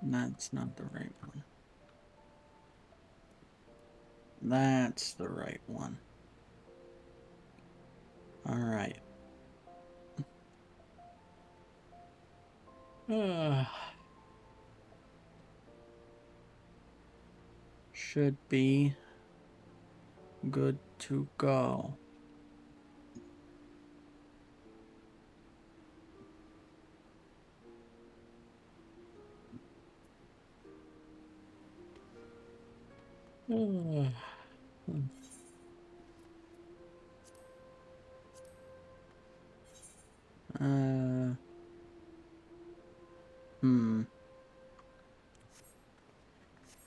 That's not the right one. That's the right one. Alright. Should be good to go.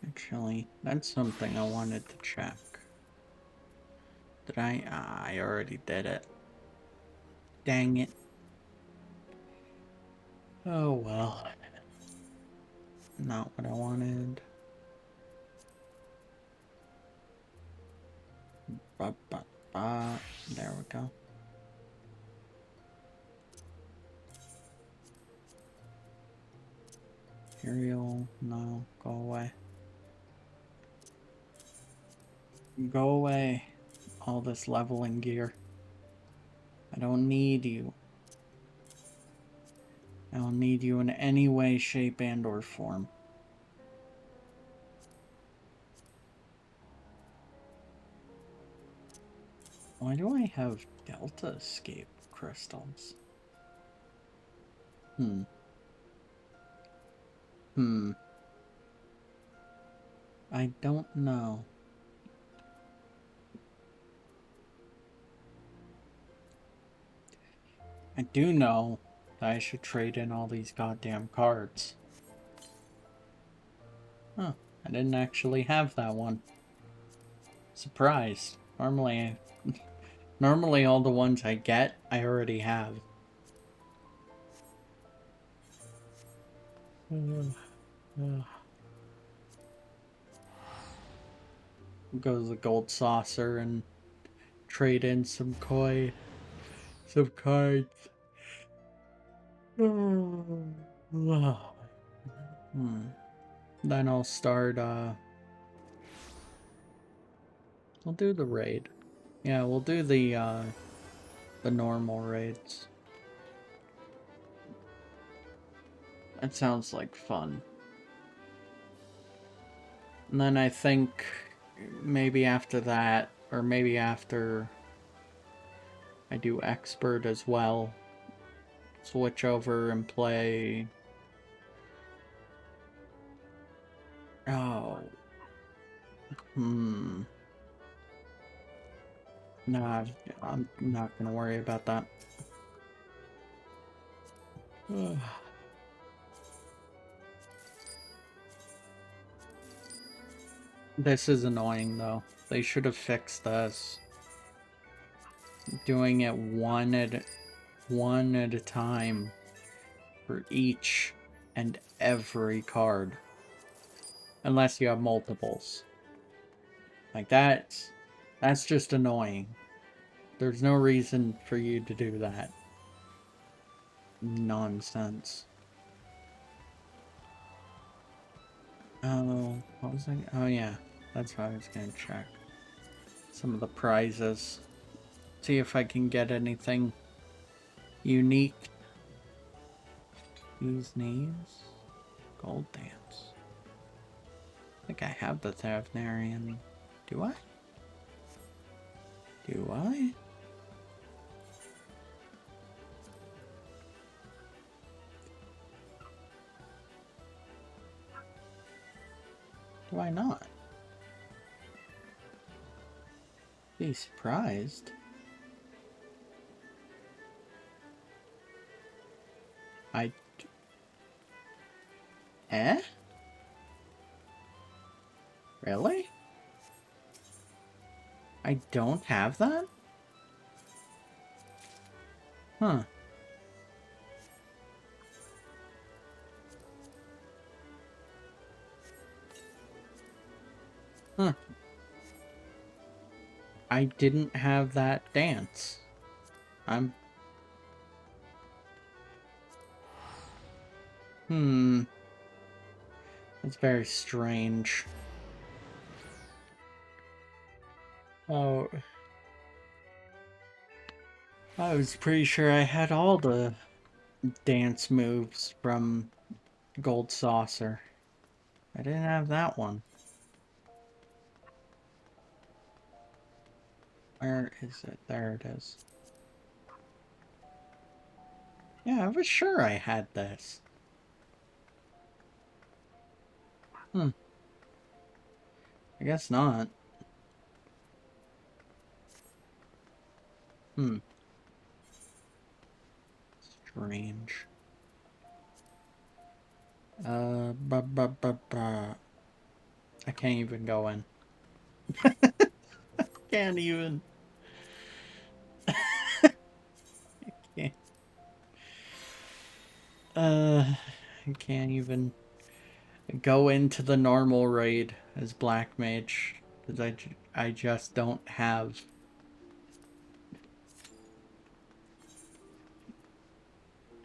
Actually, that's something I wanted to check. Did I? I already did it. Dang it. Oh well. Not what I wanted. There we go. Imperial, no, go away. Go away. All this leveling gear. I don't need you. I don't need you in any way, shape, and or form. Why do I have Delta Escape crystals? I don't know. I do know that I should trade in all these goddamn cards. Huh, I didn't actually have that one. Surprised. Normally all the ones I get, I already have. Go to the gold saucer and trade in some some cards. Then I'll start, we'll do the raid. Yeah, we'll do the normal raids. That sounds like fun. And then I think maybe after that, or maybe after I do expert as well, switch over and play... Oh. Nah, I'm not gonna worry about that. This is annoying, though. They should have fixed this. Doing it one at a time for each and every card. Unless you have multiples. Like, that's just annoying. There's no reason for you to do that. Nonsense. Oh, what was I? Oh, yeah. That's what I was gonna check. Some of the prizes. See if I can get anything unique. Use names. Gold dance. I think I have the Thavnarian. Do I? Do I? Do I not? Be surprised. Eh? Really? I don't have that? Huh. Huh. I didn't have that dance. It's very strange. Oh, I was pretty sure I had all the dance moves from Gold Saucer. I didn't have that one. Where is it? There it is. Yeah, I was sure I had this. I guess not. Strange. I can't even go in. Can't even. Can't. I can't even go into the normal raid as Black Mage because I just don't have.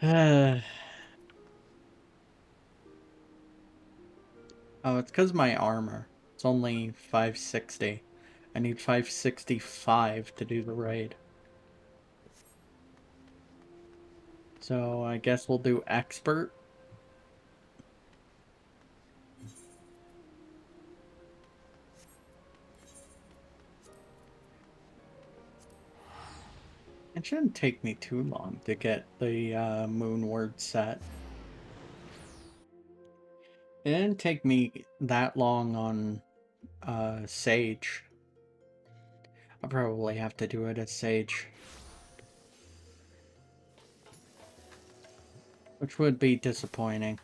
Oh, it's because my armor. It's only 560. I need 565 to do the raid. So I guess we'll do expert. It shouldn't take me too long to get the moon word set. It didn't take me that long on Sage. I'll probably have to do it as Sage. Which would be disappointing.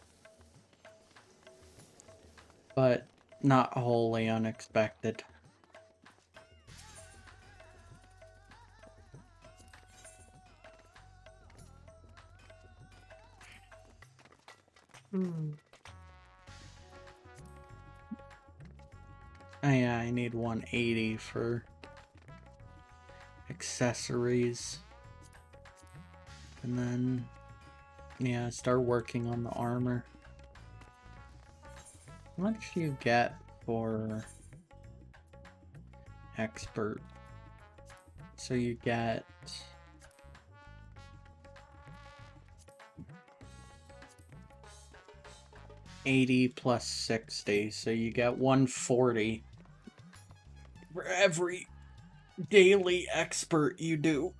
But not wholly unexpected. Oh yeah, I need 180 for accessories. And then, yeah, start working on the armor. How much do you get for expert? So you get 80 plus 60, so you get 140 for every daily expert you do.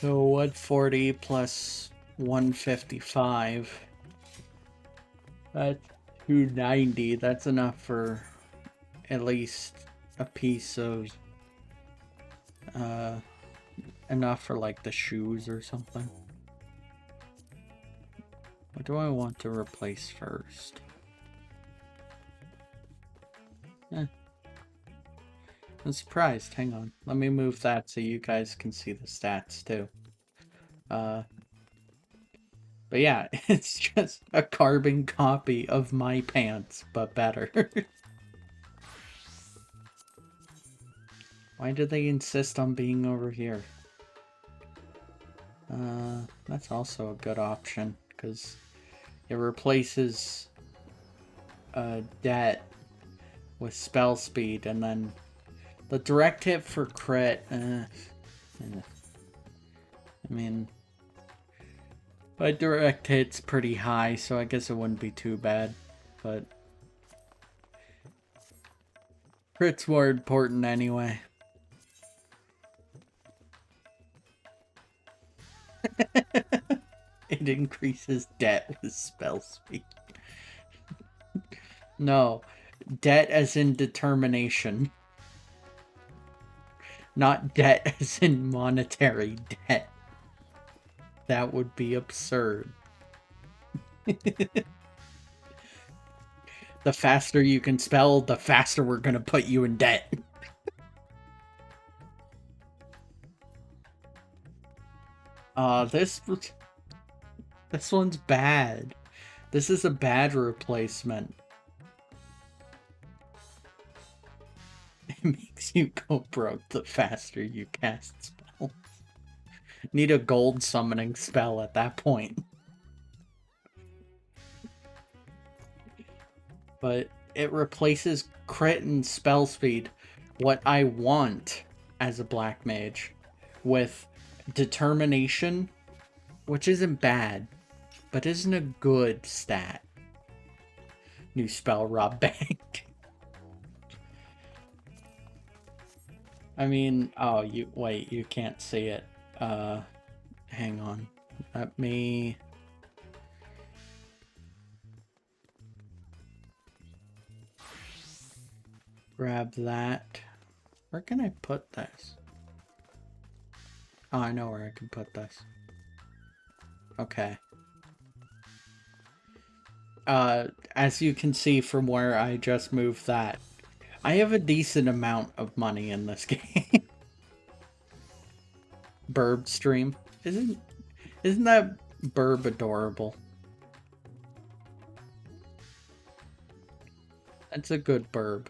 So 140 plus 155. That's 290. That's enough for at least a piece of enough for like the shoes or something. What do I want to replace first? I'm surprised. Hang on. Let me move that so you guys can see the stats too. But yeah, it's just a carbon copy of my pants, but better. Why do they insist on being over here? That's also a good option, because it replaces debt with spell speed, and then the direct hit for crit, I mean, my direct hit's pretty high, so I guess it wouldn't be too bad, but crit's more important anyway. It increases debt with spell speed. No, debt as in determination. Not debt as in monetary debt. That would be absurd. The faster you can spell, the faster we're gonna put you in debt. This one's bad. This is a bad replacement. It makes you go broke the faster you cast spells. Need a gold summoning spell at that point. but it replaces crit and spell speed, what I want as a black mage, with determination, which isn't bad, but isn't a good stat. New spell, rob bank. I mean, oh, you can't see it. Hang on. Let me... grab that. Where can I put this? Oh, I know where I can put this. Okay. As you can see from where I just moved that, I have a decent amount of money in this game. Burb stream. Isn't that Burb adorable? That's a good Burb.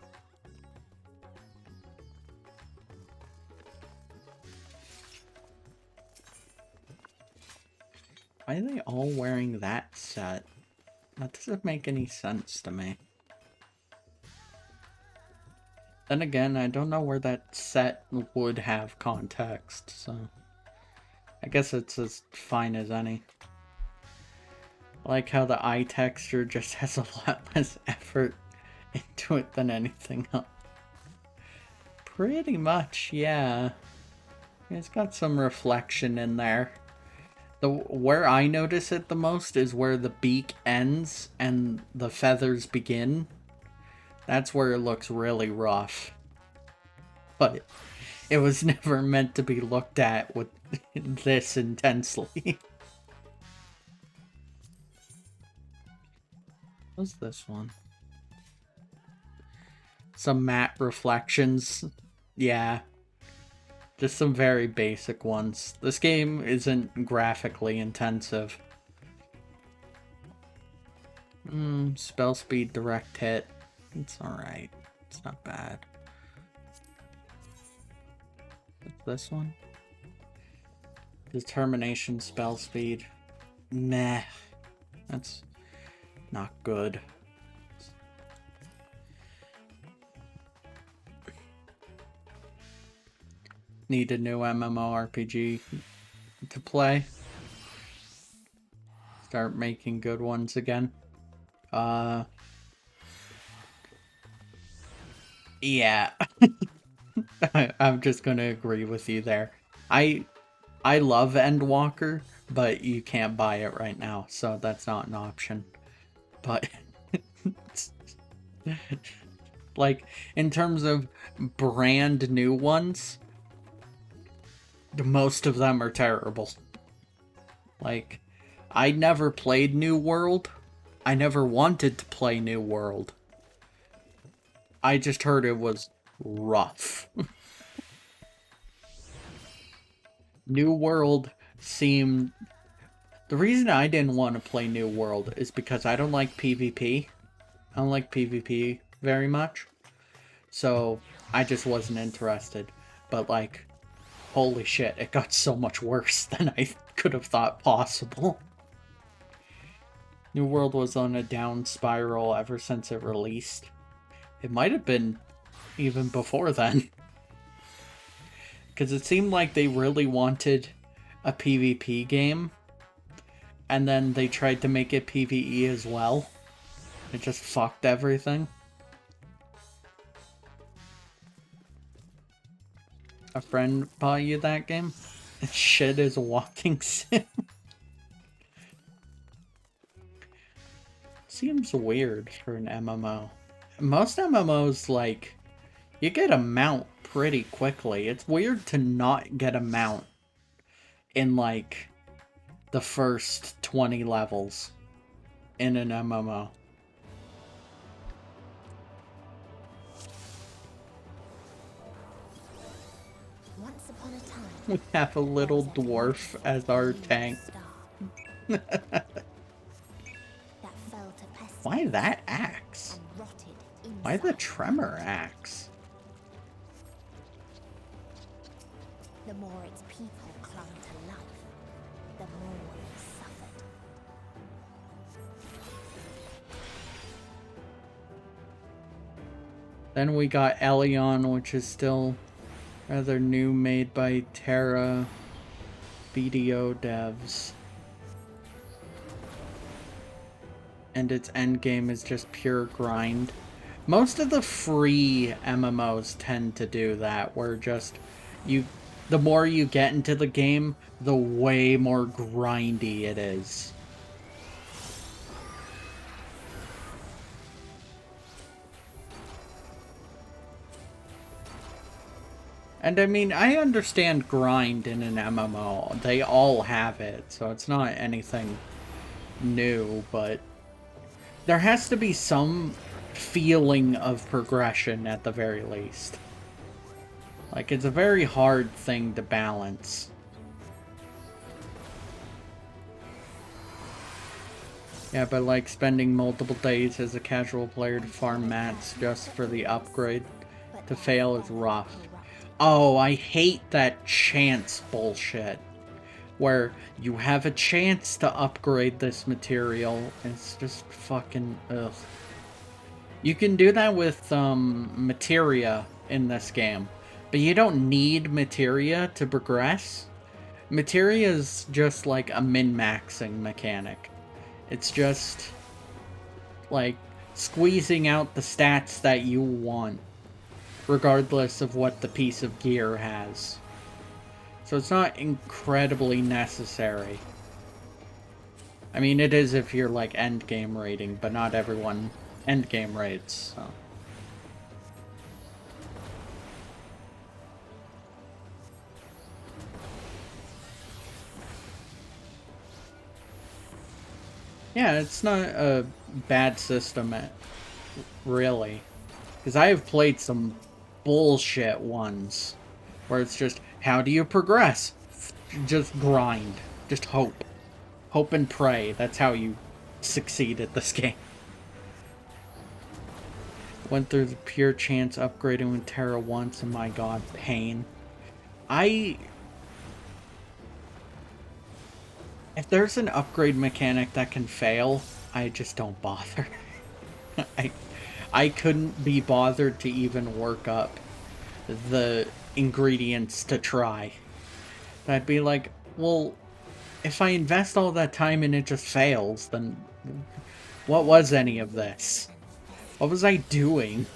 Why are they all wearing that set? That doesn't make any sense to me. Then again, I don't know where that set would have context, so... I guess it's as fine as any. I like how the eye texture just has a lot less effort into it than anything else. Pretty much, yeah. It's got some reflection in there. Where I notice it the most is where the beak ends and the feathers begin. That's where it looks really rough. But it was never meant to be looked at with this intensely. What's this one? Some matte reflections. Yeah. Just some very basic ones. This game isn't graphically intensive. Spell speed, direct hit. It's alright. It's not bad. What's this one? Determination, spell speed. Meh. That's not good. Need a new MMORPG to play. Start making good ones again. Yeah. I'm just gonna agree with you there. I love Endwalker, but you can't buy it right now, so that's not an option. But like, in terms of brand new ones, most of them are terrible. Like, I never played New World. I never wanted to play New World. I just heard it was rough. New World seemed... The reason I didn't want to play New World is because I don't like PvP. I don't like PvP very much. So, I just wasn't interested. But, like, holy shit, it got so much worse than I could have thought possible. New World was on a down spiral ever since it released. It might have been even before then. Because it seemed like they really wanted a PvP game. And then they tried to make it PvE as well. It just fucked everything. A friend bought you that game? Shit is a walking sim. Seems weird for an MMO. Most MMOs, like, you get a mount pretty quickly. It's weird to not get a mount in, like, the first 20 levels in an MMO. Once upon a time, We have a little dwarf as our tank. Why that axe? Why the tremor axe? The more its people clung to life, the more it suffered. Then we got Elion, which is still rather new, made by Terra BDO devs. And its endgame is just pure grind. Most of the free MMOs tend to do that, where just the more you get into the game, the way more grindy it is. And I mean, I understand grind in an MMO. They all have it, so it's not anything new, but there has to be some feeling of progression at the very least. Like, it's a very hard thing to balance. Yeah, but like spending multiple days as a casual player to farm mats just for the upgrade to fail is rough. Oh, I hate that chance bullshit. Where you have a chance to upgrade this material. It's just fucking ugh. You can do that with materia in this game, but you don't need materia to progress. Materia is just like a min-maxing mechanic. It's just like squeezing out the stats that you want, regardless of what the piece of gear has. So it's not incredibly necessary. I mean, it is if you're like endgame rating, but not everyone endgame rates, so. Yeah, it's not a bad system, really. Because I have played some bullshit ones where it's just, how do you progress? Just grind. Just hope. Hope and pray. That's how you succeed at this game. Went through the pure chance upgrading with Terra once, and my god, pain. If there's an upgrade mechanic that can fail, I just don't bother. I couldn't be bothered to even work up the ingredients to try. I'd be like, well, if I invest all that time and it just fails, then what was any of this? What was I doing?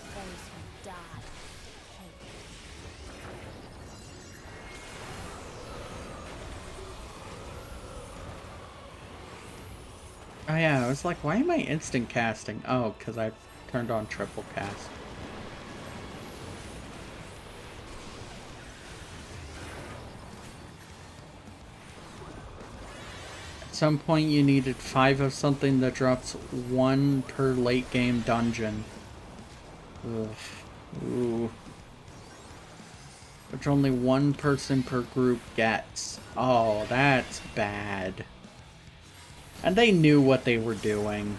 Oh yeah, I was like, why am I instant casting? Oh, because I turned on triple cast. At some point you needed 5 of something that drops 1 per late game dungeon. Ugh. Ooh. Which only 1 person per group gets. Oh, that's bad. And they knew what they were doing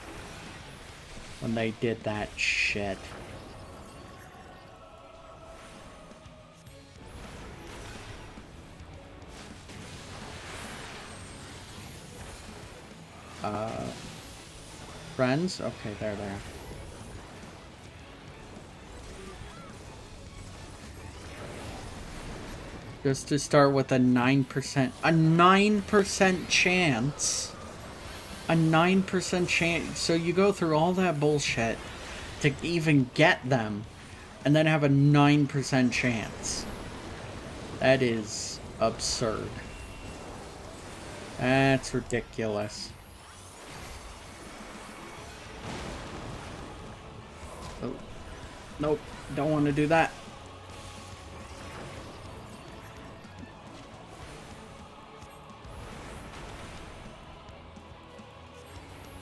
when they did that shit. Friends? Okay, there they are. Just to start with a 9%. A 9% chance? A 9% chance. So you go through all that bullshit to even get them, and then have a 9% chance. That is absurd. That's ridiculous. Oh. Nope, don't want to do that.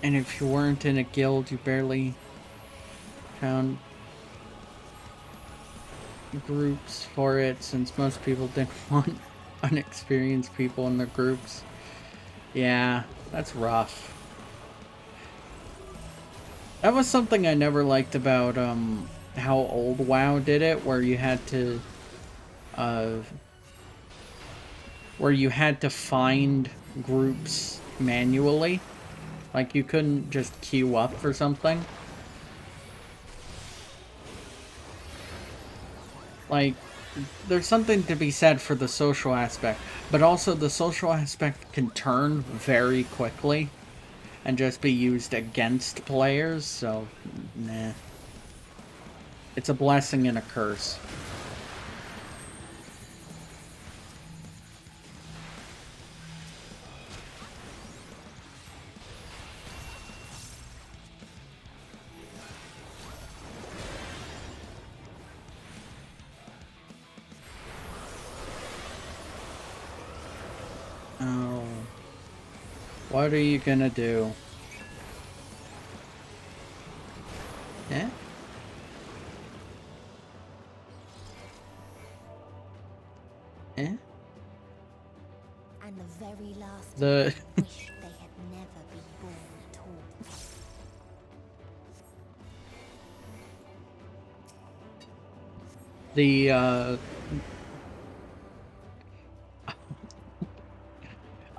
And if you weren't in a guild, you barely found groups for it, since most people didn't want unexperienced people in their groups. Yeah, that's rough. That was something I never liked about how old WoW did it, where you had to find groups manually. Like, you couldn't just queue up for something. Like, there's something to be said for the social aspect, but also the social aspect can turn very quickly and just be used against players, so, nah. It's a blessing and a curse. Oh. What are you gonna do? Eh? Eh? And the very last The... of them wished they had never been born at all. the,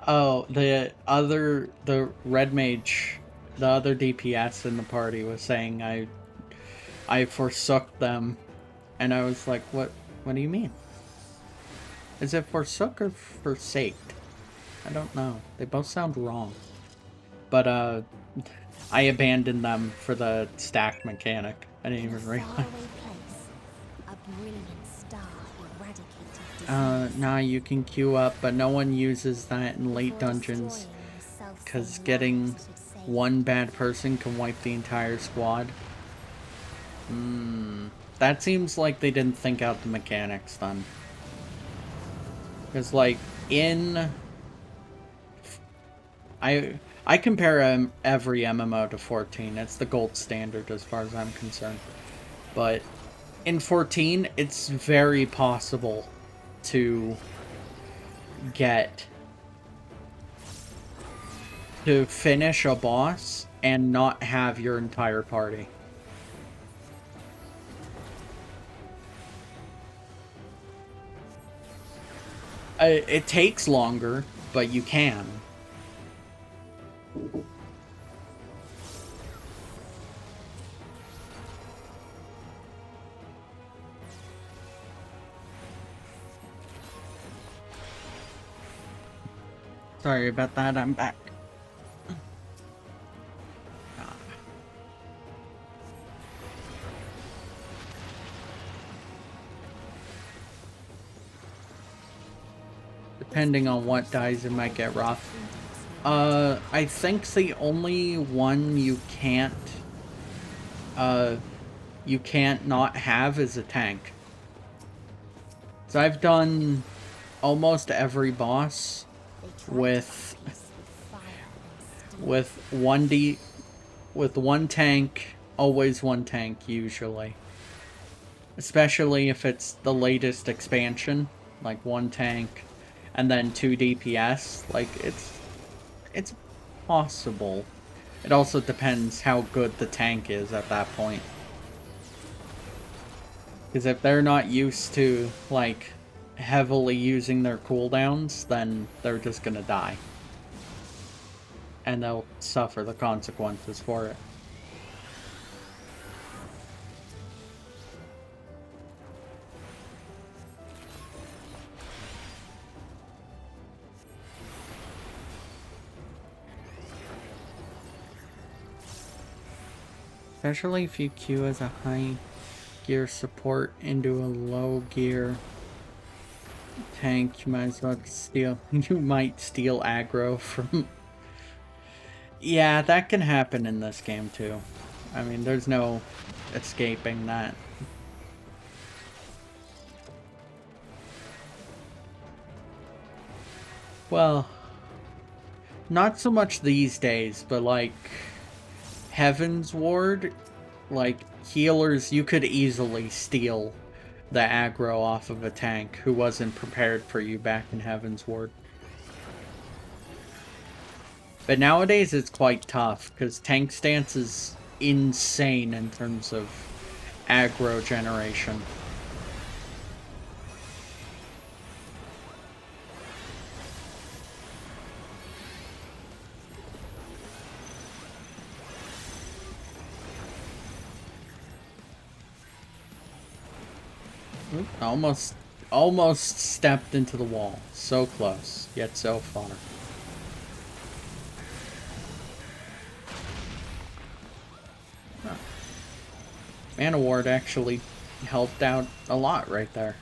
Oh, the red mage, the other DPS in the party was saying I forsook them, and I was like, what do you mean? Is it forsook or forsaked? I don't know. They both sound wrong. But, I abandoned them for the stack mechanic. I didn't even realize. A brilliant star eradicated Nah, you can queue up, but no one uses that in late dungeons, because getting one bad person can wipe the entire squad. That seems like they didn't think out the mechanics then. Because, like, I compare every MMO to 14. It's the gold standard as far as I'm concerned. But in 14, it's very possible to finish a boss and not have your entire party. It takes longer, but you can. Sorry about that, I'm back. Depending on what dies, it might get rough. I think the only one you can't not have is a tank. So I've done almost every boss with one tank, always one tank usually. Especially if it's the latest expansion, like one tank and then 2 DPS, like it's possible. It also depends how good the tank is at that point. Because if they're not used to, like, heavily using their cooldowns, then they're just gonna die. And they'll suffer the consequences for it. Especially if you queue as a high gear support into a low gear tank, you might as well steal. You might steal aggro from. Yeah, that can happen in this game too. I mean, there's no escaping that. Well, not so much these days, but like Heaven's Ward, like healers, you could easily steal the aggro off of a tank who wasn't prepared for you back in Heaven's Ward. But nowadays it's quite tough, because tank stance is insane in terms of aggro generation. Oop, almost stepped into the wall. So close, yet so far. Huh. Mana Ward actually helped out a lot right there.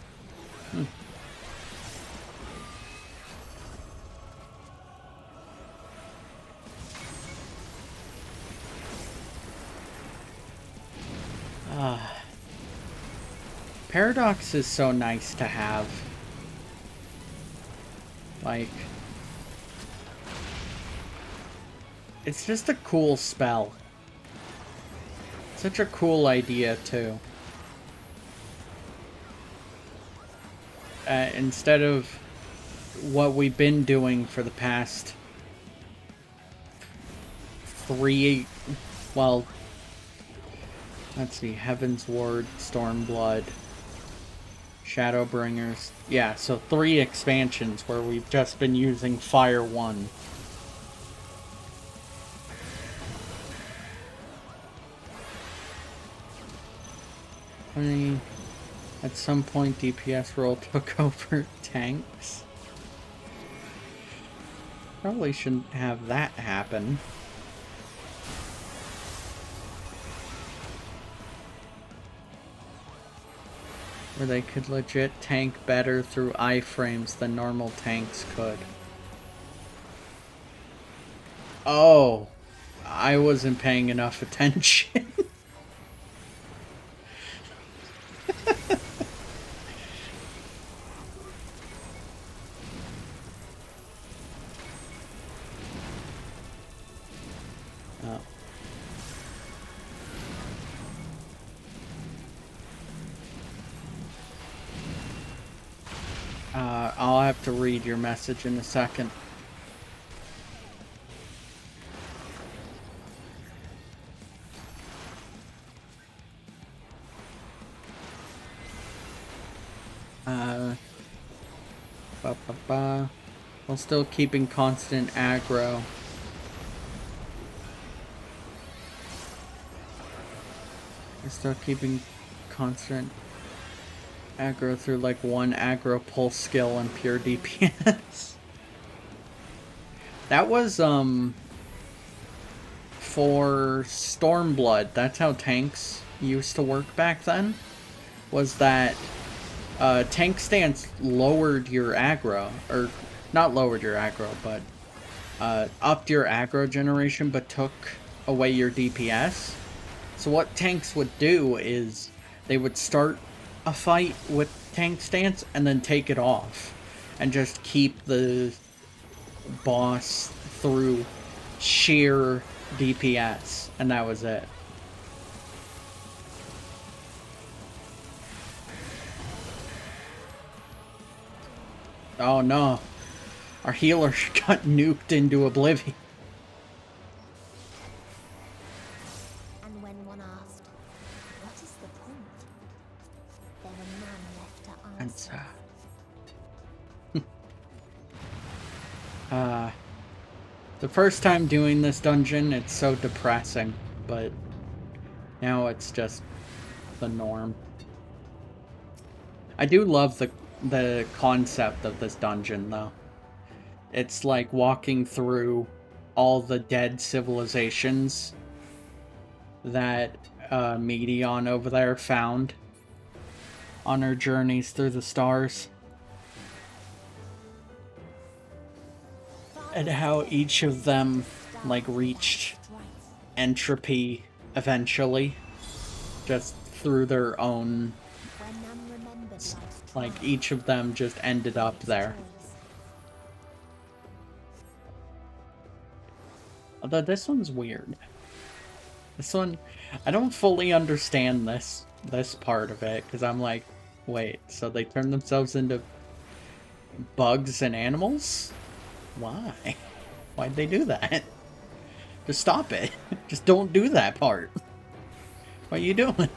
Paradox is so nice to have. Like, it's just a cool spell. Such a cool idea, too. Instead of what we've been doing for the past 3... Well, let's see. Heaven's Ward, Stormblood, Shadowbringers. Yeah, so 3 expansions where we've just been using Fire 1. I mean, at some point DPS role took over tanks. Probably shouldn't have that happen. Where they could legit tank better through iframes than normal tanks could. Oh, I wasn't paying enough attention. Oh. I'll have to read your message in a second. While still keeping constant aggro. We're still keeping constant aggro through like 1 aggro pulse skill and pure DPS. That was for Stormblood. That's how tanks used to work back then. Was that tank stance lowered your aggro, or not lowered your aggro, but upped your aggro generation, but took away your DPS. So what tanks would do is they would start a fight with tank stance and then take it off and just keep the boss through sheer DPS, and that was it. Oh no, our healer got nuked into oblivion. And when one asked, what is the point? There were none left to answer. The first time doing this dungeon, it's so depressing, but now it's just the norm. I do love the concept of this dungeon, though. It's like walking through all the dead civilizations that Medion over there found on her journeys through the stars. And how each of them, like, reached entropy eventually. Just through their own... Like, each of them just ended up there. Although this one's weird. This one... I don't fully understand this part of it, because I'm like, wait, so they turn themselves into bugs and animals? Why? Why'd they do that? Just stop it. Just don't do that part. What are you doing?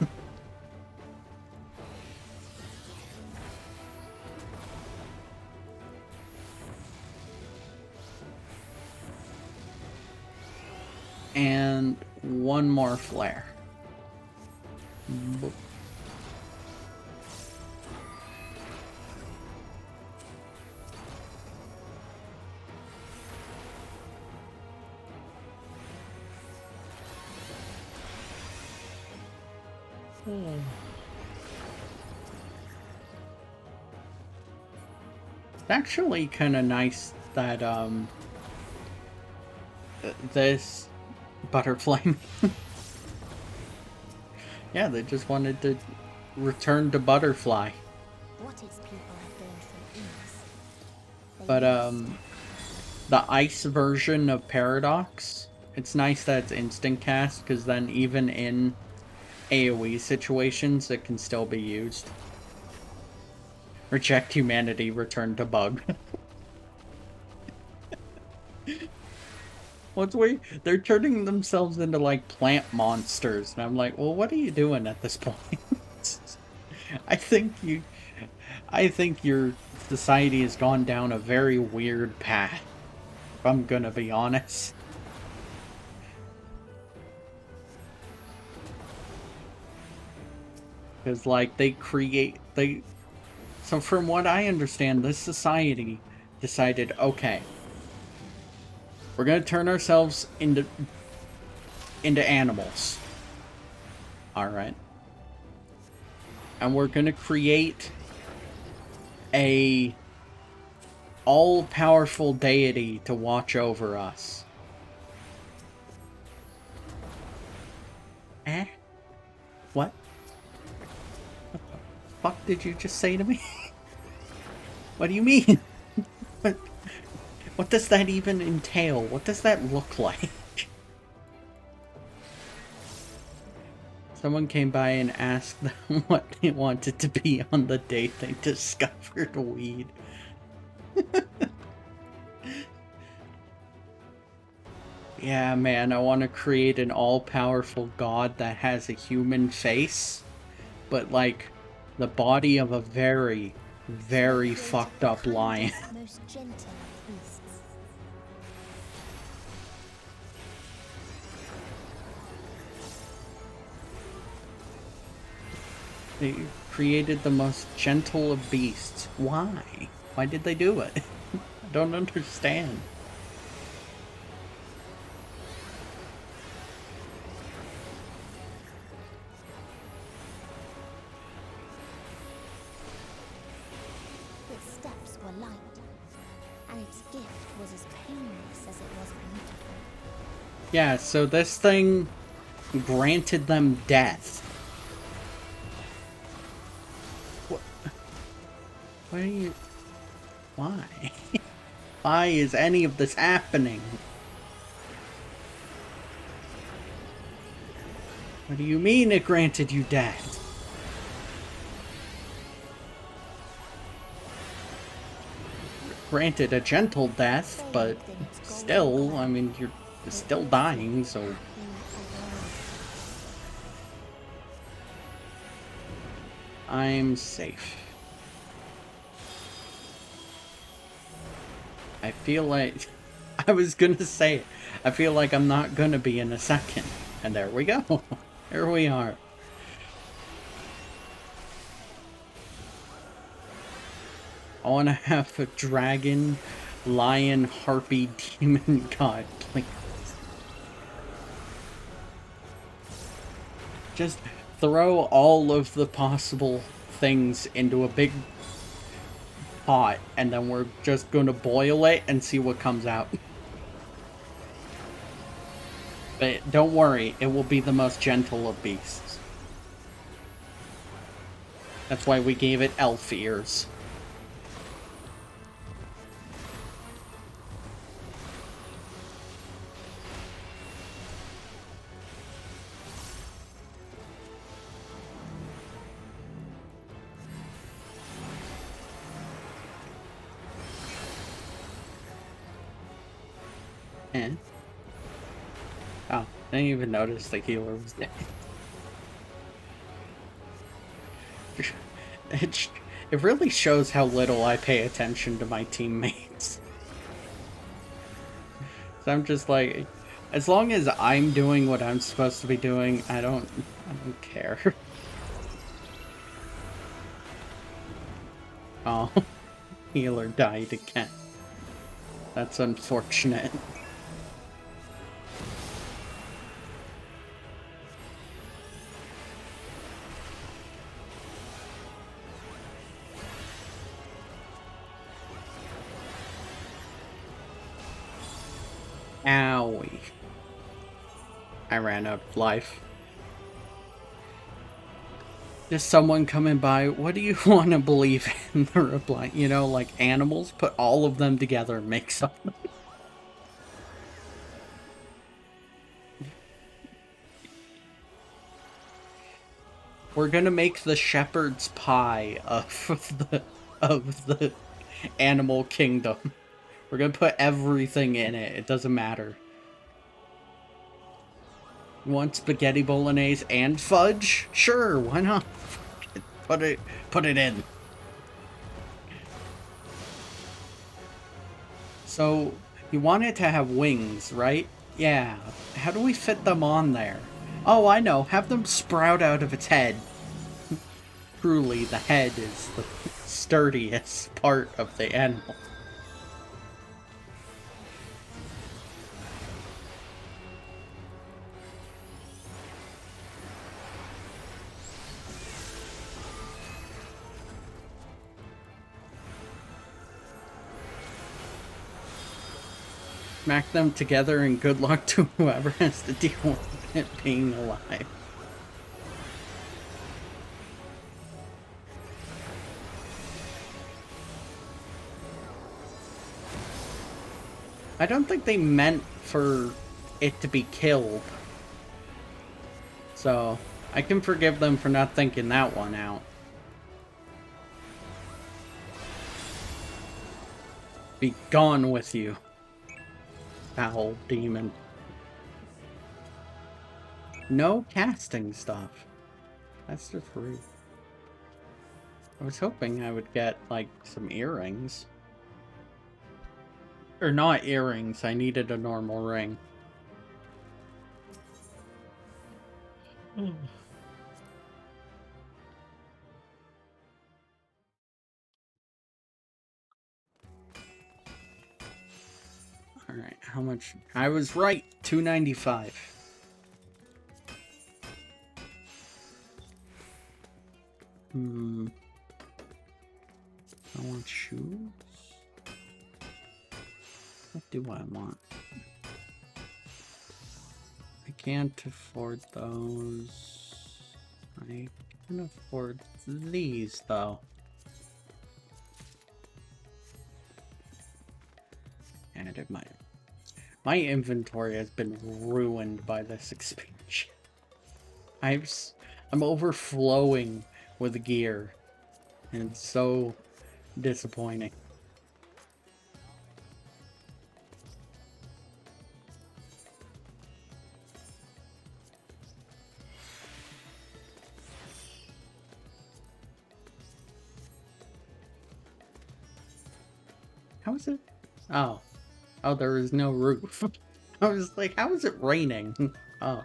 And one more flare. Hmm. It's actually kind of nice that this butterfly. Yeah, they just wanted to return to butterfly. What its people have learned from Enos. They But must. the ice version of Paradox, it's nice that it's instant cast, because then even in AoE situations it can still be used. Reject humanity, return to bug. What's weird? They're turning themselves into like plant monsters, and I'm like, well, what are you doing at this point? I think you, I think your society has gone down a very weird path, if I'm gonna be honest. Because like so from what I understand, this society decided, okay, we're gonna turn ourselves into animals. Alright. And we're gonna create a all-powerful deity to watch over us. Eh? What? What the fuck did you just say to me? What do you mean? What does that even entail? What does that look like? Someone came by and asked them what they wanted to be on the date they discovered weed. Yeah, man, I want to create an all-powerful god that has a human face, but like the body of a very, very fucked up lion. Most gentle of beasts. They created the most gentle of beasts. Why? Why did they do it? I don't understand. Its steps were light, and its gift was as painless as it was beautiful. Yeah, so this thing granted them death. What? Why are you... Why? Why is any of this happening? What do you mean it granted you death? Granted a gentle death, but still, I mean, you're still dying, so... I'm safe. I feel like... I was gonna say it. I feel like I'm not gonna be in a second. And there we go. Here we are. I want to have a dragon, lion, harpy, demon god, please. Just throw all of the possible things into a big pot, and then we're just going to boil it and see what comes out. But don't worry, it will be the most gentle of beasts. That's why we gave it elf ears. Eh? Oh, I didn't even notice the healer was dead. It really shows how little I pay attention to my teammates. So I'm just like, as long as I'm doing what I'm supposed to be doing, I don't care. Oh, healer died again. That's unfortunate. Owie. I ran out of life. Just someone coming by, what do you want to believe in? The reply, you know, like animals, put all of them together and make something. We're gonna make the shepherd's pie of the animal kingdom. We're gonna put everything in it. It doesn't matter. You want spaghetti bolognese and fudge? Sure, why not? Put it in. So, you want it to have wings, right? Yeah. How do we fit them on there? Oh, I know. Have them sprout out of its head. Truly, the head is the sturdiest part of the animal. Smack them together and good luck to whoever has to deal with it being alive. I don't think they meant for it to be killed. So, I can forgive them for not thinking that one out. Be gone with you, foul demon. No casting stuff. That's just rude. I was hoping I would get, like, some earrings. Or not earrings, I needed a normal ring. Alright, how much? I was right, $2.95. I want shoes? What do I want? I can't afford those. I can afford these, though. And it might. My inventory has been ruined by this expansion. I'm overflowing with gear. And it's so disappointing. How is it? Oh. Oh, there is no roof. I was like, how is it raining? Oh,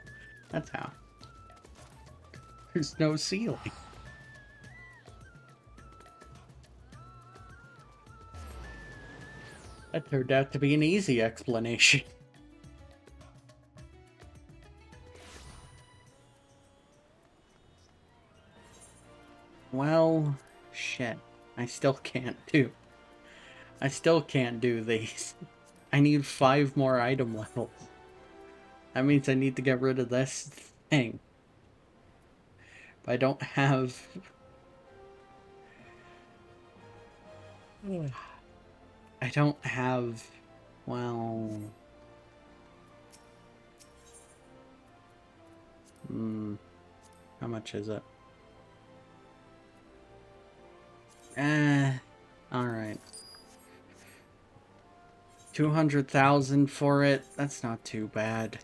that's how. There's no ceiling. That turned out to be an easy explanation. Well, shit. I still can't do these. I need 5 more item levels. That means I need to get rid of this thing. But I don't have... I don't have... Well... How much is it? Alright. 200,000 for it? That's not too bad.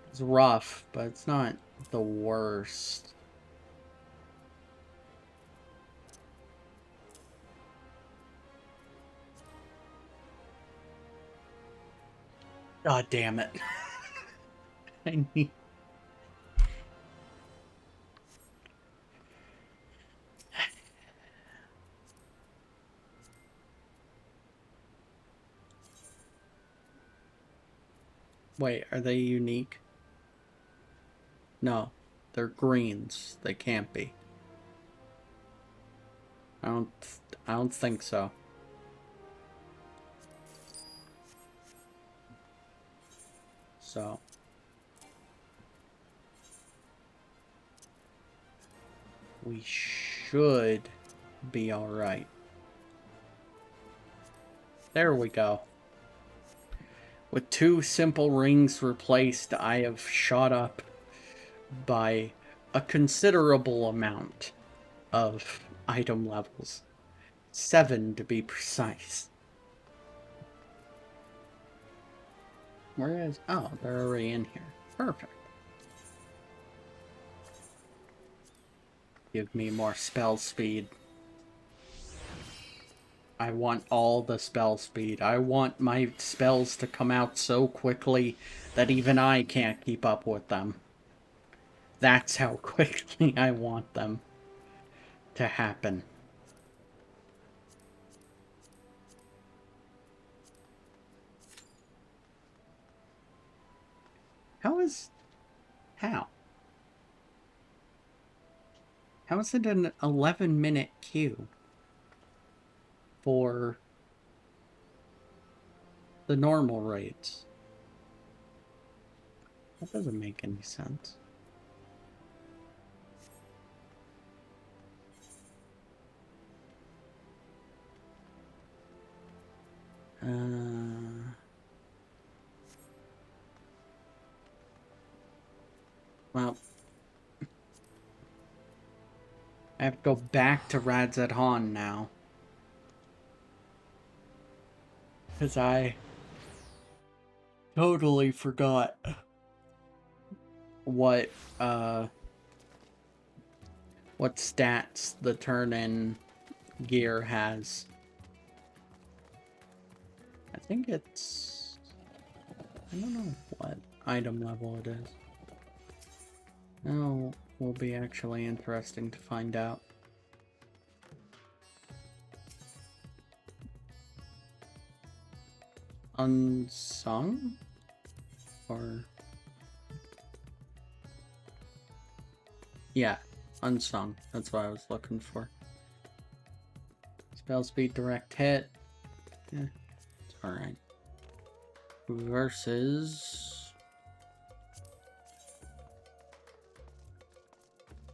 It's rough, but it's not the worst. God damn it. I need... Wait, are they unique? No, they're greens. They can't be. I don't think so. So we should be alright. There we go. With 2 simple rings replaced, I have shot up by a considerable amount of item levels. 7 to be precise. Where is... Oh, they're already in here. Perfect. Give me more spell speed. I want all the spell speed. I want my spells to come out so quickly that even I can't keep up with them. That's how quickly I want them to happen. How is... How? How is it an 11-minute queue for the normal raids? That doesn't make any sense. Well, I have to go back to Radzed Han now. Because I totally forgot what stats the turn-in gear has. I think it's... I don't know what item level it is. Oh, will be actually interesting to find out. Unsung? Or... Yeah, unsung. That's what I was looking for. Spell speed, direct hit. Yeah, it's alright. Versus...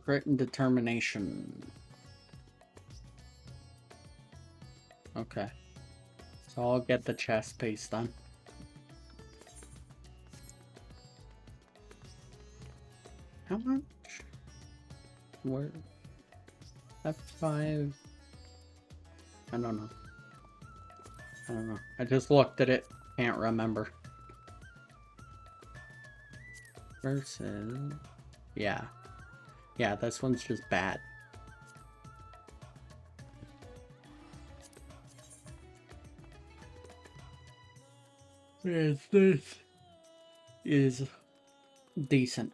Grit and determination. Okay. So I'll get the chest piece then. How much? Where? F5? I don't know. I don't know. I just looked at it. Can't remember. Versus... Yeah. Yeah, this one's just bad. Whereas this is decent.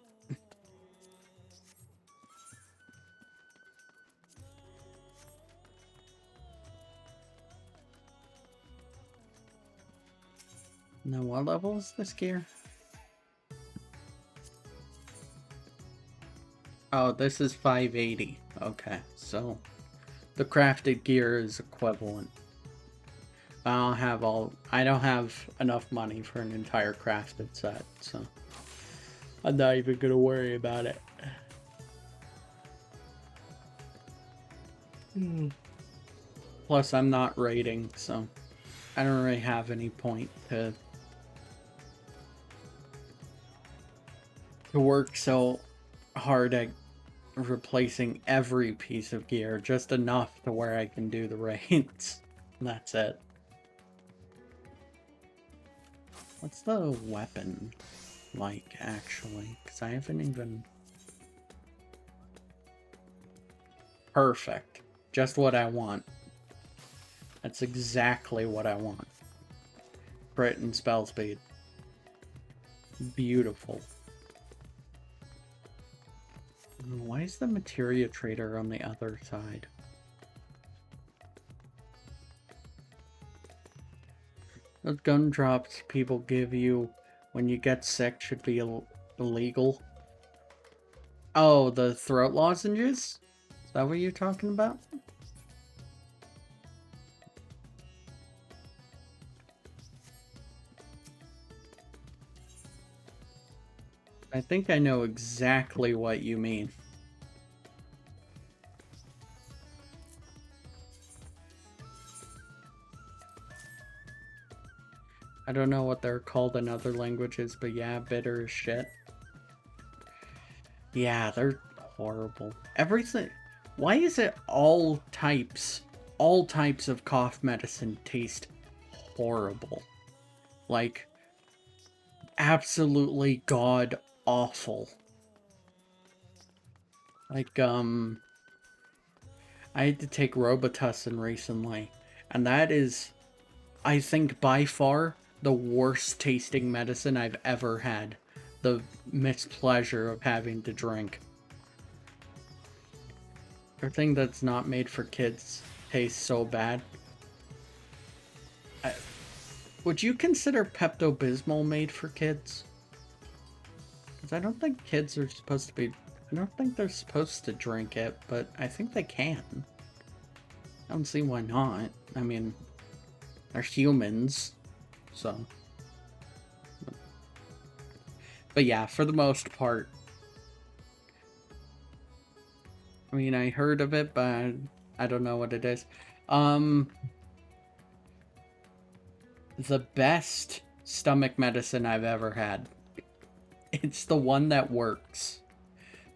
Now, what level is this gear? Oh, this is 580. Okay, so the crafted gear is equivalent. I don't have enough money for an entire crafted set, so I'm not even gonna worry about it. Plus, I'm not raiding, so I don't really have any point to work so hard at replacing every piece of gear, just enough to where I can do the raids. That's it. What's the weapon like, actually? Because I haven't even... Perfect. Just what I want. That's exactly what I want. Crit and spell speed. Beautiful. Why is the materia trader on the other side? Those gun drops people give you when you get sick should be illegal. Oh, the throat lozenges? Is that what you're talking about? I think I know exactly what you mean. I don't know what they're called in other languages, but yeah, bitter as shit. Yeah, they're horrible. Everything. Why is it all types of cough medicine taste horrible? Like, absolutely god awful. Like, I had to take Robitussin recently, and that is, I think, by far the worst tasting medicine I've ever had. The mispleasure of having to drink. Everything that's not made for kids tastes so bad. Would you consider Pepto-Bismol made for kids? Because I don't think kids are supposed to be... I don't think they're supposed to drink it, but I think they can. I don't see why not. I mean, they're humans, so... But yeah, for the most part... I mean, I heard of it, but I don't know what it is. The best stomach medicine I've ever had. It's the one that works.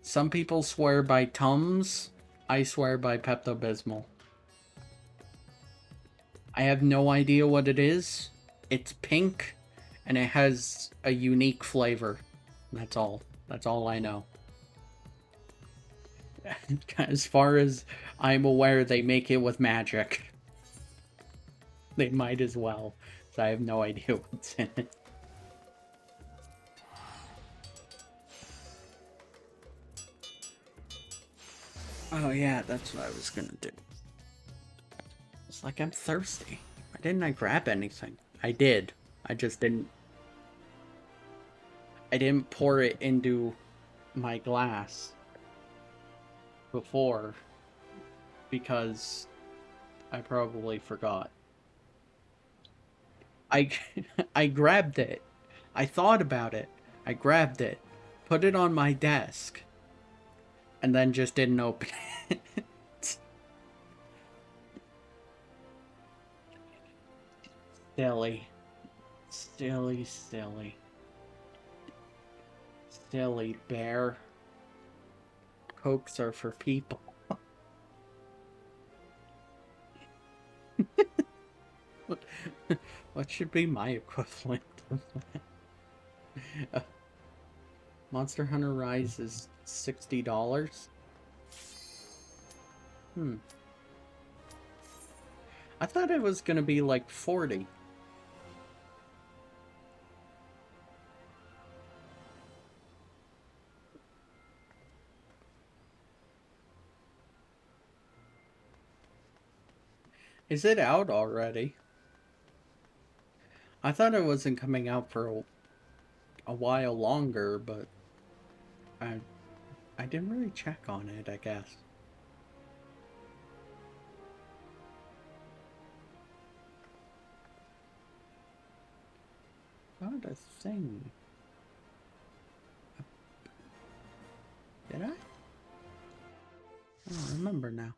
Some people swear by Tums. I swear by Pepto-Bismol. I have no idea what it is. It's pink, and it has a unique flavor. That's all. That's all I know. As far as I'm aware, they make it with magic. They might as well. So I have no idea what's in it. Oh yeah, that's what I was gonna do. It's like I'm thirsty. Why didn't I grab anything? I did. I just didn't... I didn't pour it into my glass before because I probably forgot. I I grabbed it. I thought about it. I grabbed it, put it on my desk, and then just didn't open it. Silly. Silly, silly. Silly bear. Cokes are for people. What should be my equivalent of that? Monster Hunter Rise is $60? I thought it was gonna be like 40. Is it out already? I thought it wasn't coming out for a while longer, but I didn't really check on it, I guess. Not a thing. Did I? I don't remember now.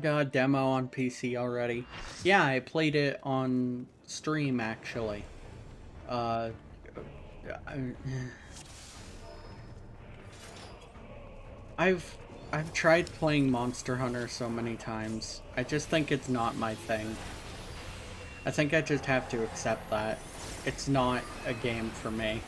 Got a demo on PC already. Yeah, I played it on stream, actually. I've tried playing Monster Hunter so many times. I just think it's not my thing. I think I just have to accept that. It's not a game for me.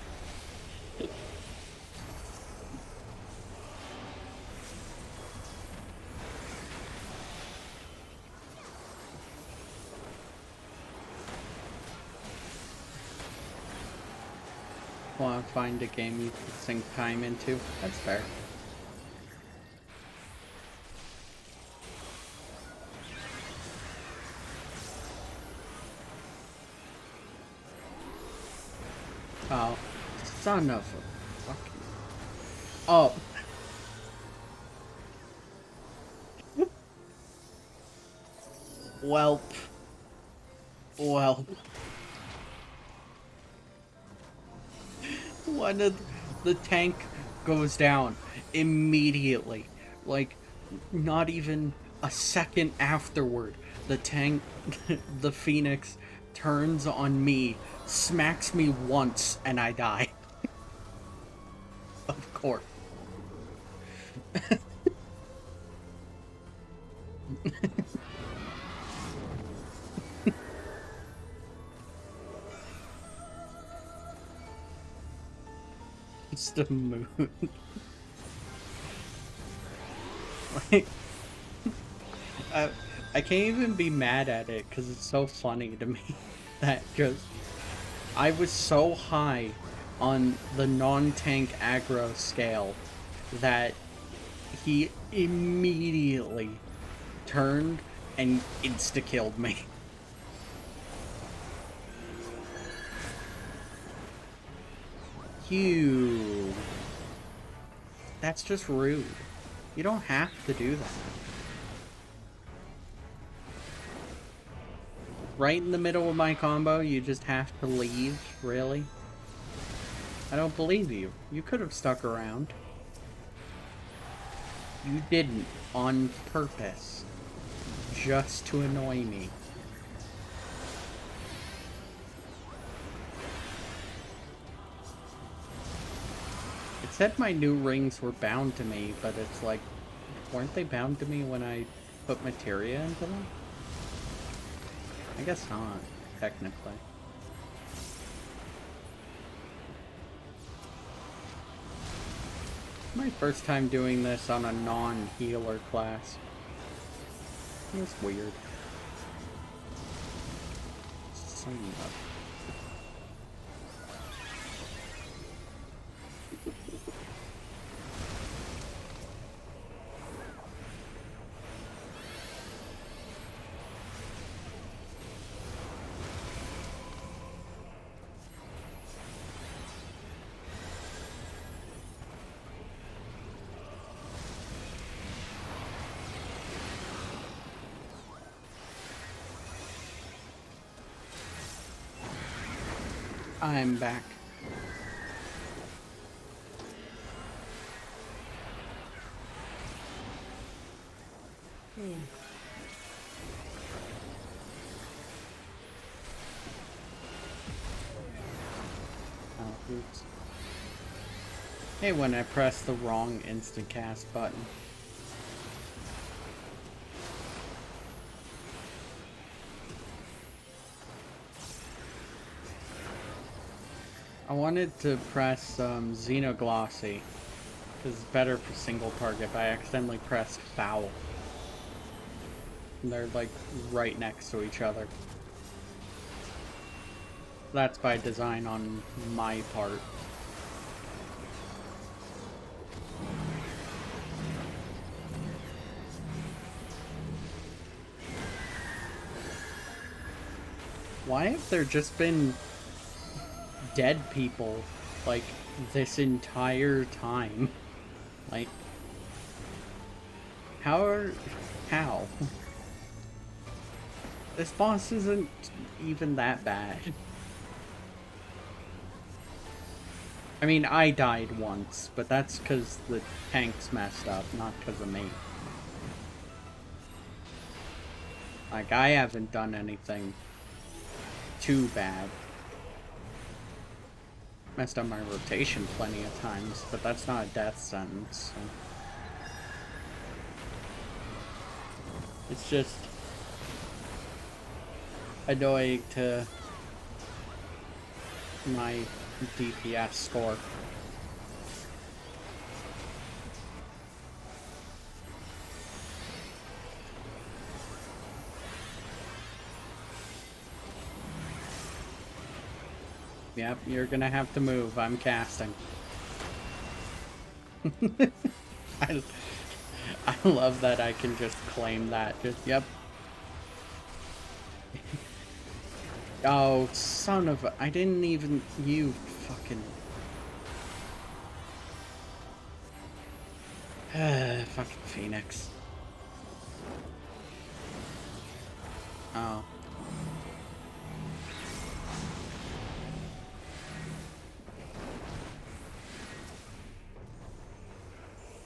Want to find a game you can sink time into? That's fair. Oh, son of a fucking... Oh. Welp. Welp. The tank goes down immediately. Like, not even a second afterward. The tank, the Phoenix, turns on me, smacks me once, and I die. Of course. It's the moon. Like, I can't even be mad at it because it's so funny to me that just I was so high on the non-tank aggro scale that he immediately turned and insta-killed me. You. That's just rude. You don't have to do that. Right in the middle of my combo, you just have to leave? Really? I don't believe you. You could have stuck around. You didn't, on purpose. Just to annoy me. It said my new rings were bound to me, but it's like, weren't they bound to me when I put materia into them? I guess not, technically. My first time doing this on a non-healer class. It was weird. Son of... I'm back. Oh, oops. Hey, when I press the wrong instant cast button. I wanted to press Xenoglossy, because it's better for single target, but I accidentally pressed Foul. And they're like right next to each other. That's by design on my part. Why have there just been dead people, like, this entire time? Like, how? This boss isn't even that bad. I mean, I died once, but that's because the tank's messed up, not because of me. Like, I haven't done anything too bad. Messed up my rotation plenty of times, but that's not a death sentence. So. It's just annoying to my DPS score. Yep, you're gonna have to move. I'm casting. I love that I can just claim that. Just, yep. Oh, son of a... I didn't even... You fucking... fucking Phoenix. Oh.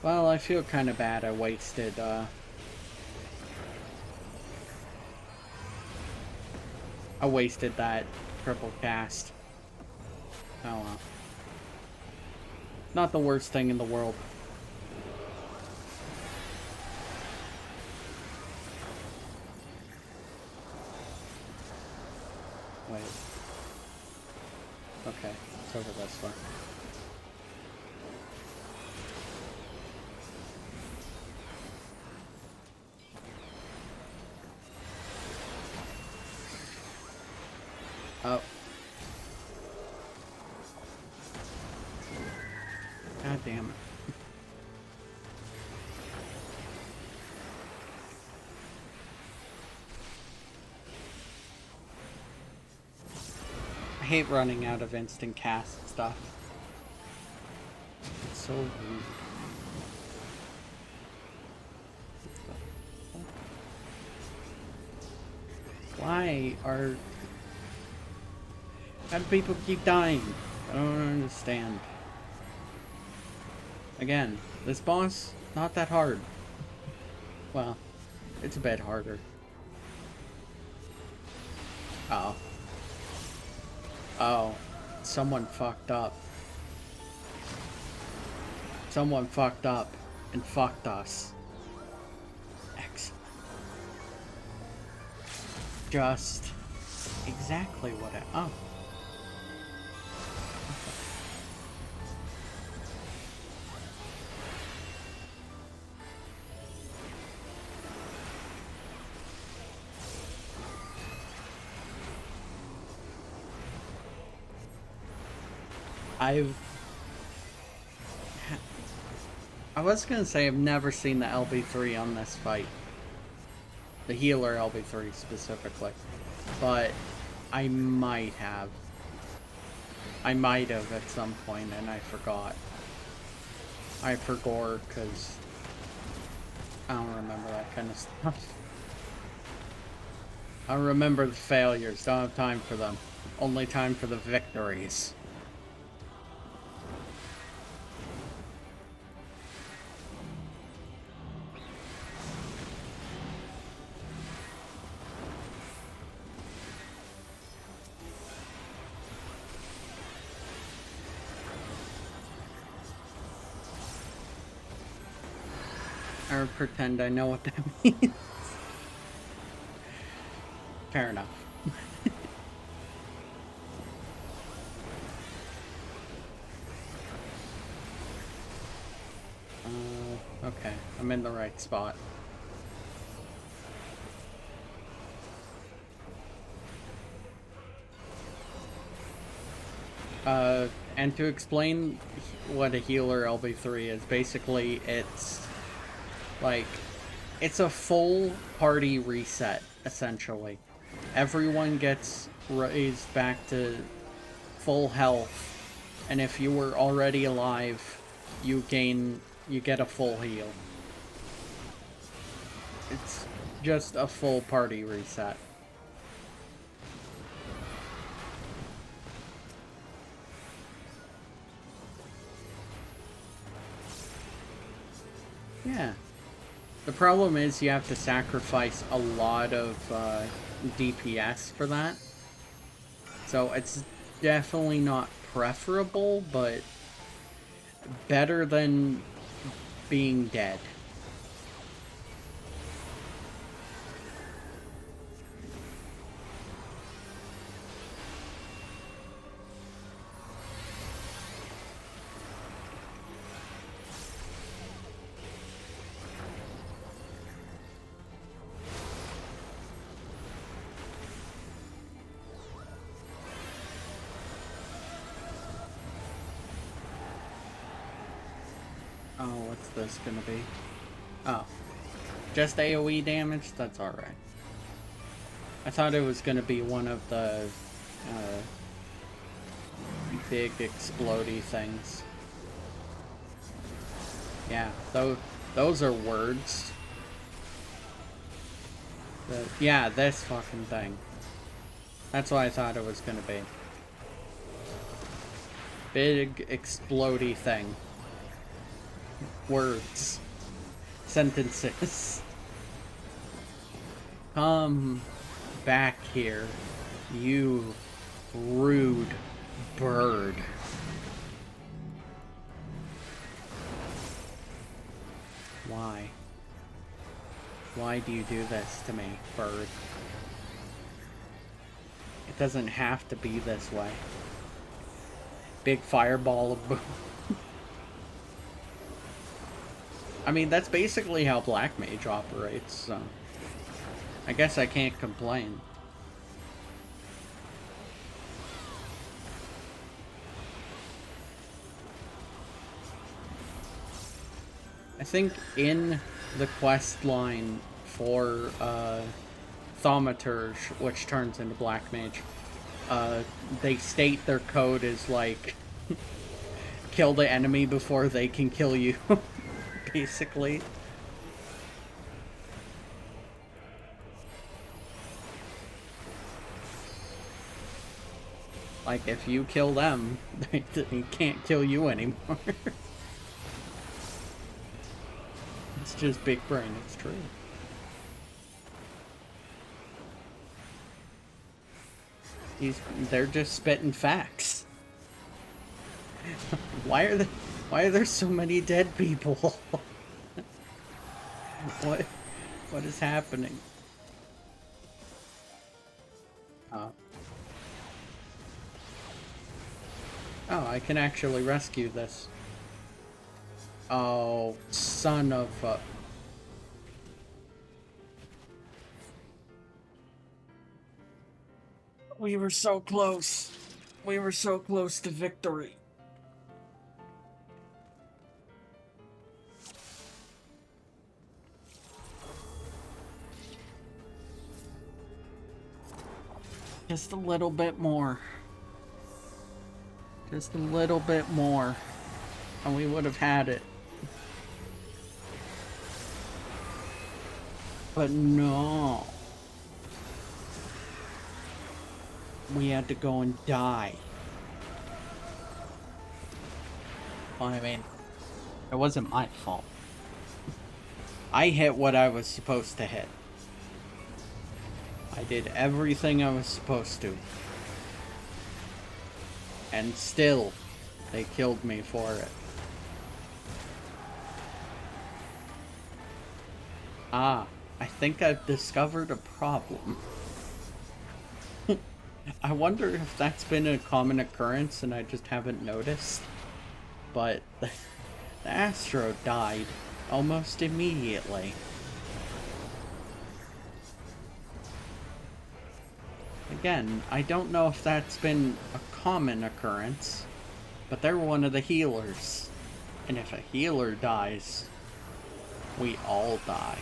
Well, I feel kind of bad I wasted, that triple cast. Oh well. Not the worst thing in the world. Wait. Okay, it's over this way. Oh. God damn it. I hate running out of instant cast stuff. It's so rude. Why are... How do people keep dying? I don't understand. Again, this boss, not that hard. Well, it's a bit harder. Uh-oh. Oh, someone fucked up. Someone fucked up and fucked us. Excellent. Just exactly what I... Oh. I was gonna say I've never seen the LB3 on this fight. The healer LB3 specifically. But I might have. I might have at some point and I forgot. I forgot because I don't remember that kind of stuff. I remember the failures, don't have time for them. Only time for the victories. Or pretend I know what that means. Fair enough. Okay, I'm in the right spot. And to explain what a healer LB3 is, basically it's like, it's a full party reset, essentially. Everyone gets raised back to full health, and if you were already alive, you get a full heal. It's just a full party reset. Yeah. The problem is you have to sacrifice a lot of DPS for that. So it's definitely not preferable, but better than being dead. Oh, what's this gonna be? Oh. Just AoE damage? That's alright. I thought it was gonna be one of the big explodey things. Yeah, those are words. Yeah, this fucking thing. That's what I thought it was gonna be. Big explodey thing. words. Sentences. Come back here, you rude bird. Why? Why do you do this to me, bird? It doesn't have to be this way. Big fireball of boom. I mean, that's basically how Black Mage operates, so I guess I can't complain. I think in the quest line for Thaumaturge, which turns into Black Mage, they state their code is like kill the enemy before they can kill you, basically. Like, if you kill them, they can't kill you anymore. It's just big brain, it's true. They're just spitting facts. Why are there so many dead people? What is happening? Oh, I can actually rescue this. Oh, son of a... We were so close. We were so close to victory. Just a little bit more. Just a little bit more. And we would have had it. But no. We had to go and die. Well, I mean, it wasn't my fault. I hit what I was supposed to hit. I did everything I was supposed to. And still, they killed me for it. Ah, I think I've discovered a problem. I wonder if that's been a common occurrence and I just haven't noticed. But the Astro died almost immediately. Again, I don't know if that's been a common occurrence, but they're one of the healers. And if a healer dies, we all die.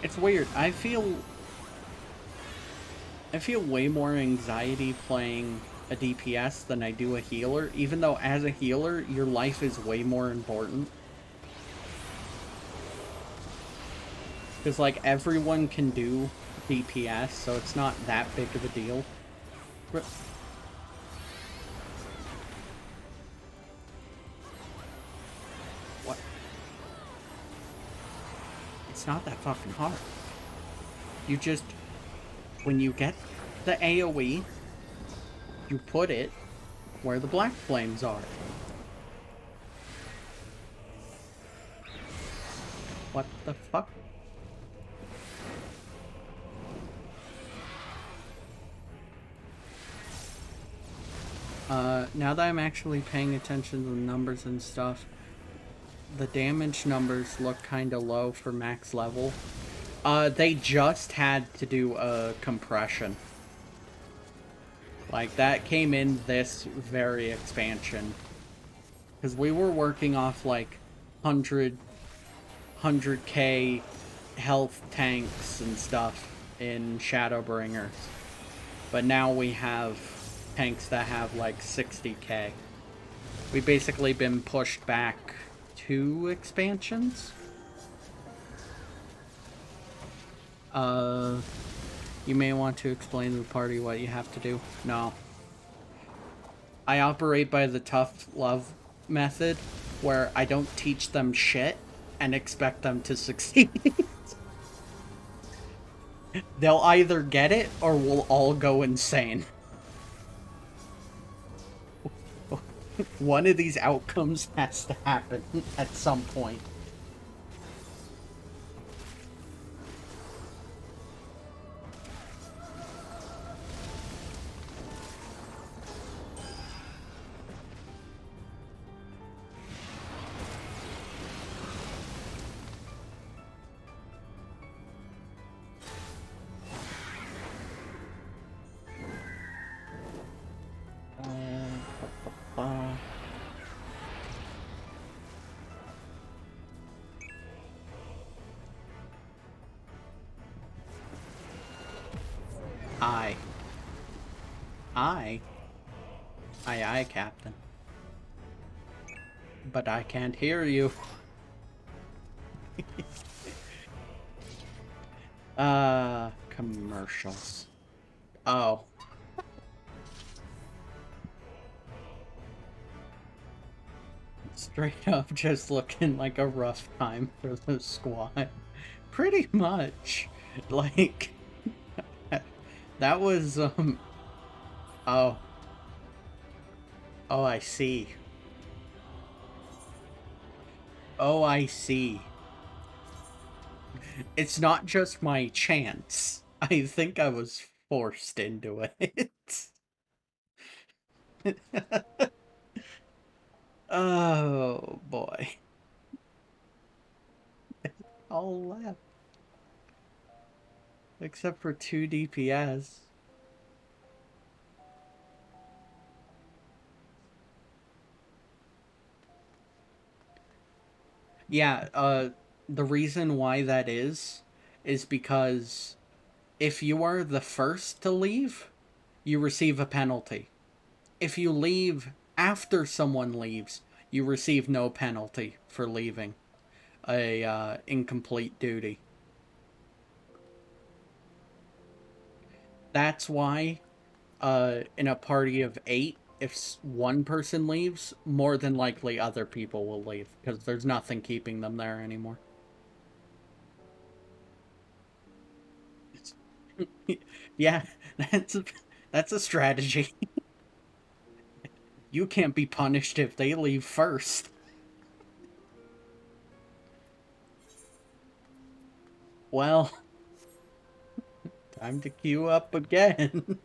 It's weird. I feel way more anxiety playing a DPS than I do a healer, even though as a healer, your life is way more important. Because, like, everyone can do DPS, so it's not that big of a deal. What? It's not that fucking hard. You just... When you get the AoE, you put it where the black flames are. What the fuck? Now that I'm actually paying attention to the numbers and stuff, the damage numbers look kinda low for max level. They just had to do a compression. Like, that came in this very expansion. Because we were working off, like, 100k health tanks and stuff in Shadowbringers. But now we have tanks that have, like, 60k. We've basically been pushed back 2 expansions? You may want to explain to the party what you have to do. No. I operate by the tough love method, where I don't teach them shit and expect them to succeed. They'll either get it or we'll all go insane. One of these outcomes has to happen at some point. Uh, I. Aye, aye, Captain. But I can't hear you. Commercials. Oh. Straight up just looking like a rough time for the squad. Pretty much. Like, that was, oh. Oh, I see. Oh, I see. It's not just my chance. I think I was forced into it. Oh, boy. All left. Except for 2 DPS. Yeah, the reason why that is because if you are the first to leave, you receive a penalty. If you leave after someone leaves, you receive no penalty for leaving a incomplete duty. That's why in a party of 8, if one person leaves, more than likely other people will leave because there's nothing keeping them there anymore. Yeah, that's a strategy. You can't be punished if they leave first. Well, time to queue up again.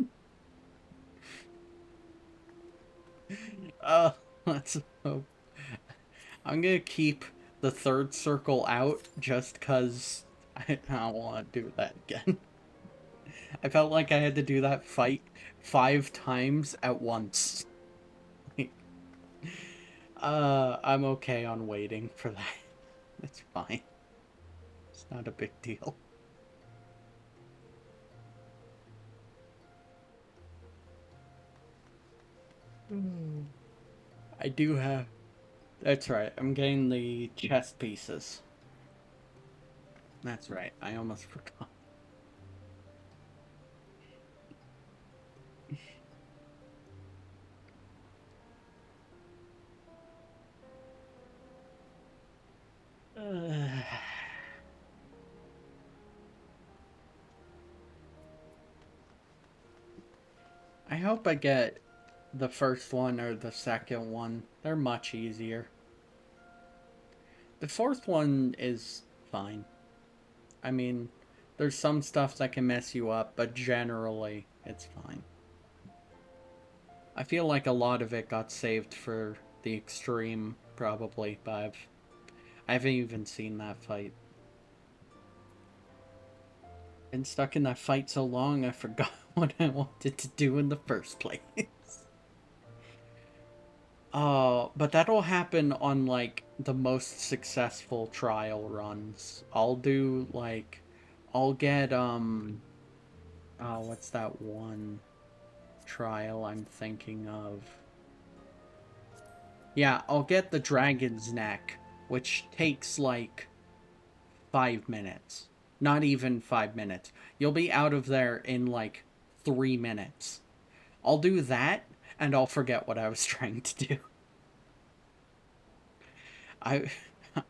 uh, let's hope. I'm gonna keep the third circle out just because I don't want to do that again. I felt like I had to do that fight 5 times at once. I'm okay on waiting for that. It's fine. It's not a big deal. I do have... That's right, I'm getting the chess pieces. That's right, I almost forgot. I hope I get the first one or the second one. They're much easier. The fourth one is fine. I mean, there's some stuff that can mess you up, but generally, it's fine. I feel like a lot of it got saved for the extreme, probably, but I haven't even seen that fight. Been stuck in that fight so long, I forgot what I wanted to do in the first place. But that'll happen on, like, the most successful trial runs. I'll do, like, I'll get, oh, what's that one trial I'm thinking of? Yeah, I'll get the Dragon's Neck, which takes, like, 5 minutes. Not even 5 minutes. You'll be out of there in, like, 3 minutes. I'll do that, and I'll forget what I was trying to do. I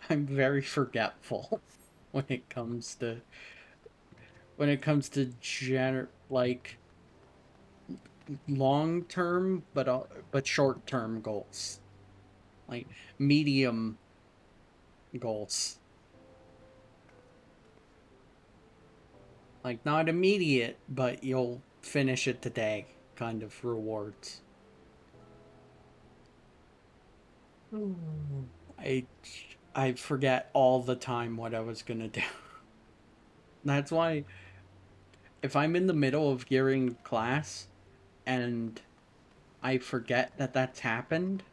I'm very forgetful when it comes to like long term but short term goals. Like medium goals. Like not immediate, but you'll finish it today kind of rewards. I I forget all the time what I was gonna do. That's why if I'm in the middle of gearing class and I forget that that's happened,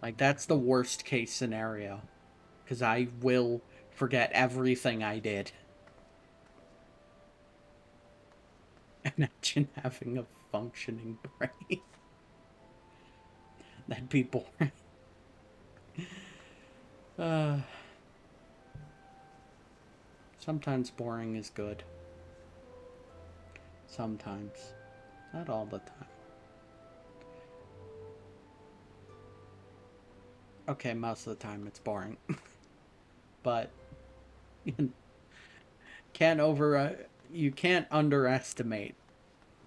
like that's the worst case scenario because I will forget everything I did. Imagine having a functioning brain. That'd be boring. Uh, Sometimes boring is good. Sometimes. Not all the time. Okay, most of the time it's boring. But you can't you can't underestimate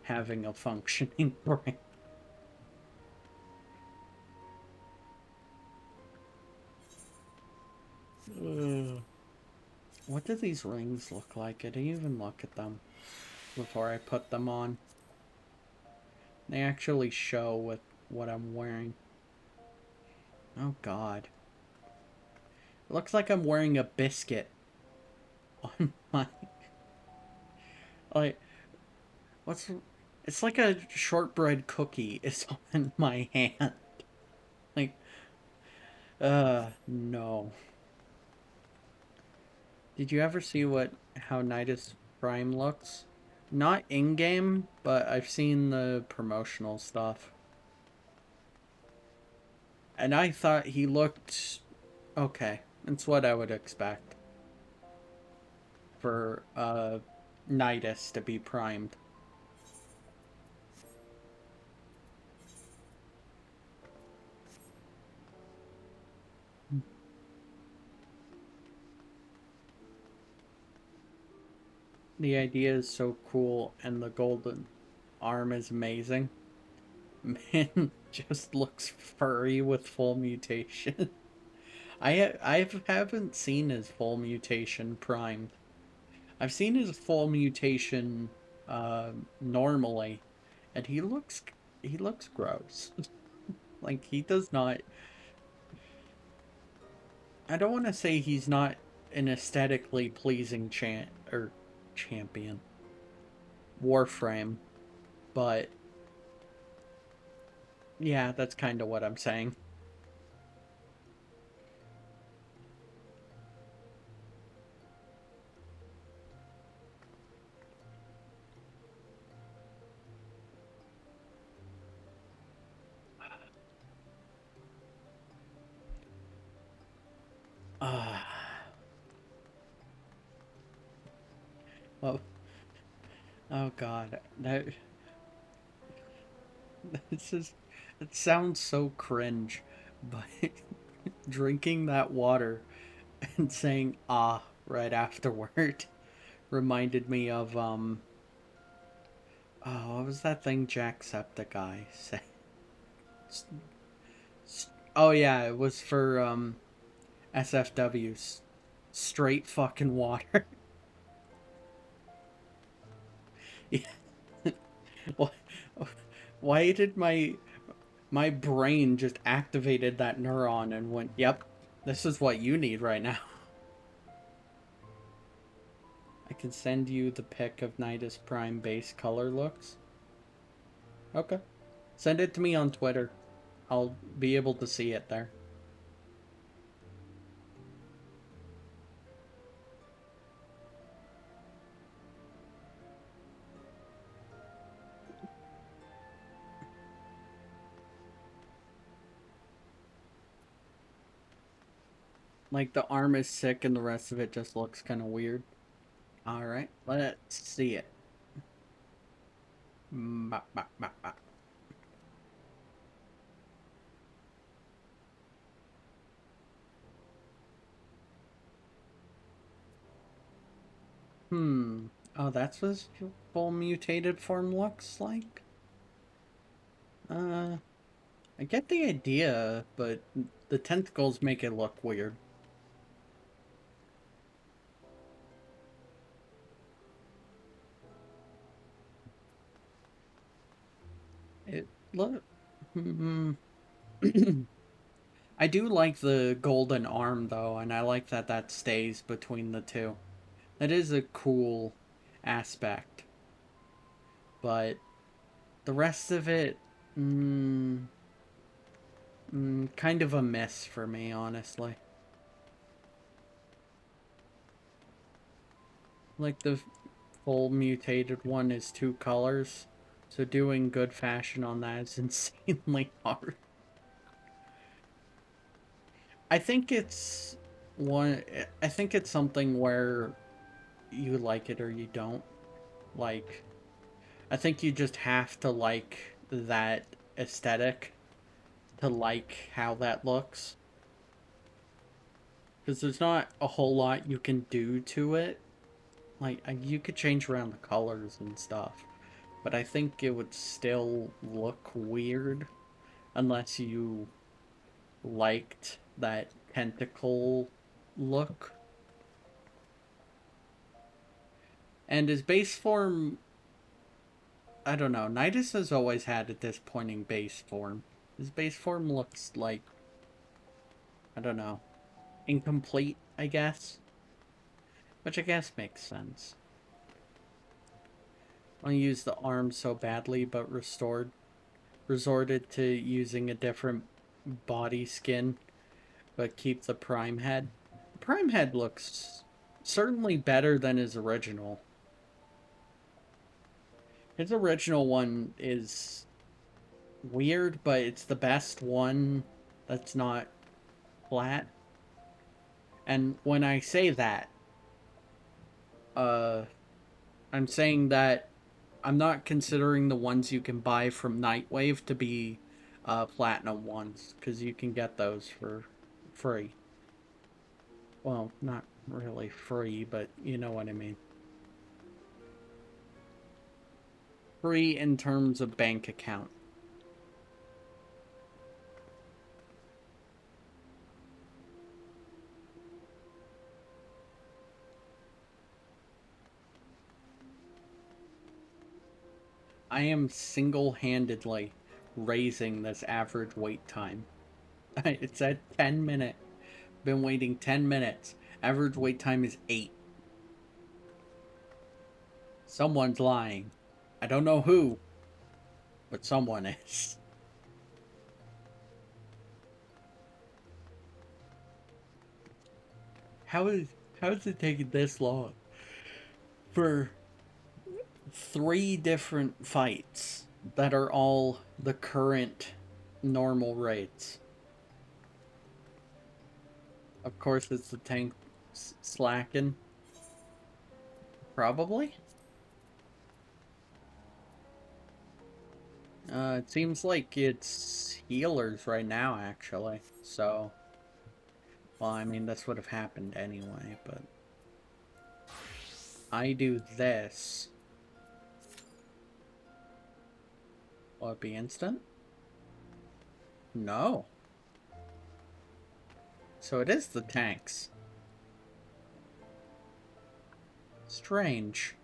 having a functioning brain. What do these rings look like? I didn't even look at them before I put them on. They actually show with what I'm wearing. Oh god. It looks like I'm wearing a biscuit on my like what's it's like a shortbread cookie is on my hand. Like no. Did you ever see what how Nidus Prime looks? Not in game, but I've seen the promotional stuff. And I thought he looked okay. It's what I would expect for Nidus to be primed. The idea is so cool and the golden arm is amazing. Man just looks furry with full mutation. I haven't seen his full mutation primed. I've seen his full mutation normally, and he looks gross. Like he does not. I don't want to say he's not an aesthetically pleasing champion Warframe, but yeah, that's kind of what I'm saying. Uh, well, oh god, that this is it sounds so cringe, but drinking that water and saying ah right afterward reminded me of oh what was that thing Jacksepticeye said? Oh yeah, it was for SFWs. Straight fucking water. Yeah. Why did my brain just activated that neuron and went, "Yep, this is what you need right now." I can send you the pic of Nidus Prime base color looks. Okay. Send it to me on Twitter. I'll be able to see it there. Like the arm is sick and the rest of it just looks kind of weird. All right, let's see it. Oh, that's what his full mutated form looks like? I get the idea, but the tentacles make it look weird. It look. Hmm. I do like the golden arm though, and I like that that stays between the two. That is a cool aspect, but the rest of it, mm, kind of a miss for me, honestly. Like the full mutated one is two colors, so doing good fashion on that is insanely hard. I think it's one. I think it's something where you like it or you don't. Like, I think you just have to like that aesthetic to like how that looks. Because there's not a whole lot you can do to it. Like, you could change around the colors and stuff. But I think it would still look weird unless you liked that tentacle look. And his base form, I don't know. Nidus has always had a disappointing base form. His base form looks like, I don't know, incomplete, I guess. Which I guess makes sense. I use the arm so badly, but resorted to using a different body skin, but keep the prime head. The prime head looks certainly better than his original. His original one is weird, but it's the best one that's not flat. And when I say that, uh, I'm saying that I'm not considering the ones you can buy from Nightwave to be platinum ones, because you can get those for free. Well, not really free, but you know what I mean. Free in terms of bank account. I am single-handedly raising this average wait time. It's at 10 minutes. Been waiting 10 minutes. Average wait time is 8. Someone's lying. I don't know who, but someone is. How is it taking this long for 3 different fights that are all the current normal rates? Of course, it's the tank slacking. Probably. It seems like it's healers right now, actually. So, well, I mean, this would have happened anyway, but I do this. Will it be instant? No. So it is the tanks. Strange.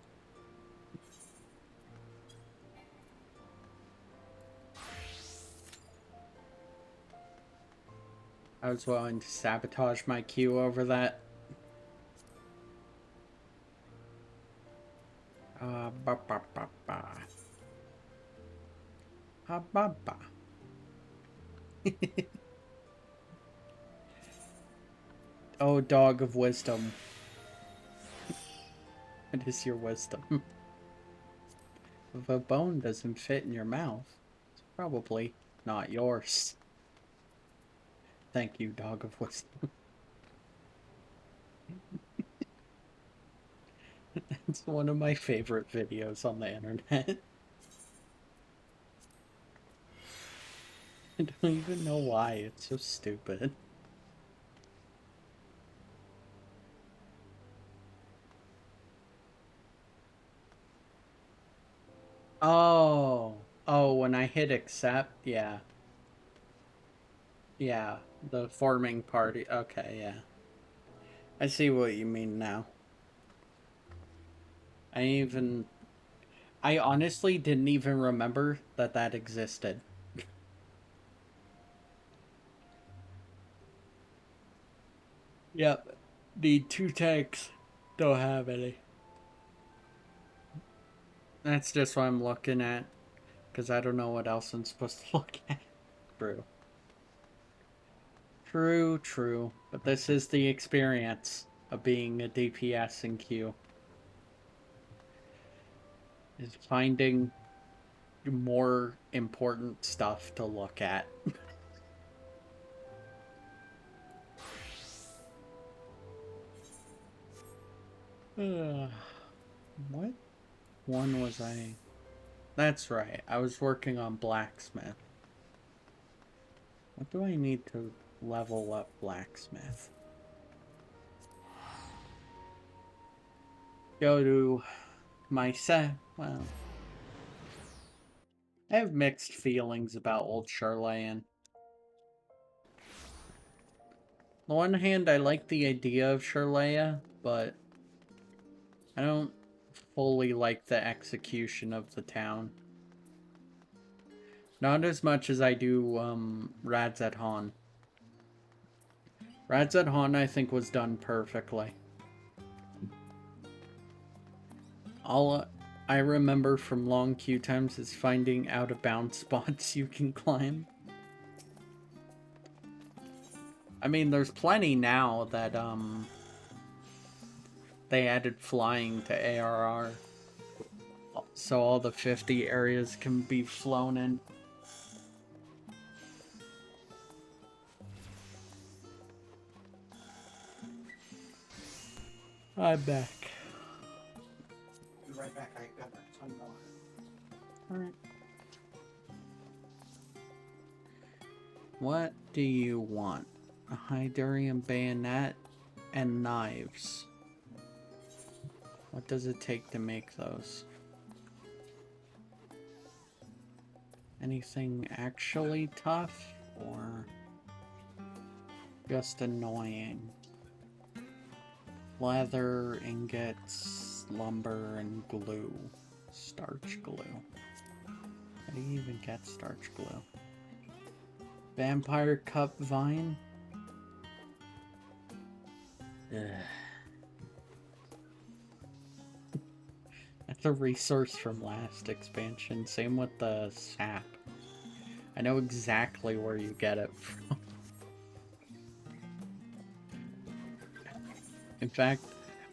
I was willing to sabotage my queue over that. Ba ba ba ba. Ba ba. Oh, dog of wisdom. What is your wisdom? If a bone doesn't fit in your mouth, it's probably not yours. Thank you, dog of wisdom. It's one of my favorite videos on the internet. I don't even know why, it's so stupid. Oh. Oh, when I hit accept, yeah. Yeah, the forming party. Okay, yeah. I see what you mean now. I honestly didn't even remember that that existed. Yep. Need 2 tanks. Don't have any. That's just what I'm looking at. Because I don't know what else I'm supposed to look at. True. True, true. But this is the experience of being a DPS in queue. Is finding more important stuff to look at. What one was I? That's right. I was working on blacksmith. What do I need to level up blacksmith? Go to my set. Well, I have mixed feelings about Old Charlayan. On the one hand, I like the idea of Charlea, but I don't fully like the execution of the town. Not as much as I do Radzat Han. Radzat Han, I think, was done perfectly. All I remember from long queue times is finding out-of-bounds spots you can climb. I mean, there's plenty now that they added flying to ARR. So all the 50 areas can be flown in. I'm back. Be right back. I got a ton more. Alright. What do you want? A Hydurian bayonet and knives. What does it take to make those? Anything actually tough or just annoying? Leather, ingots, lumber, and glue. Starch glue. How do you even get starch glue? Vampire cup vine? Ugh. That's a resource from last expansion. Same with the sap. I know exactly where you get it from. In fact,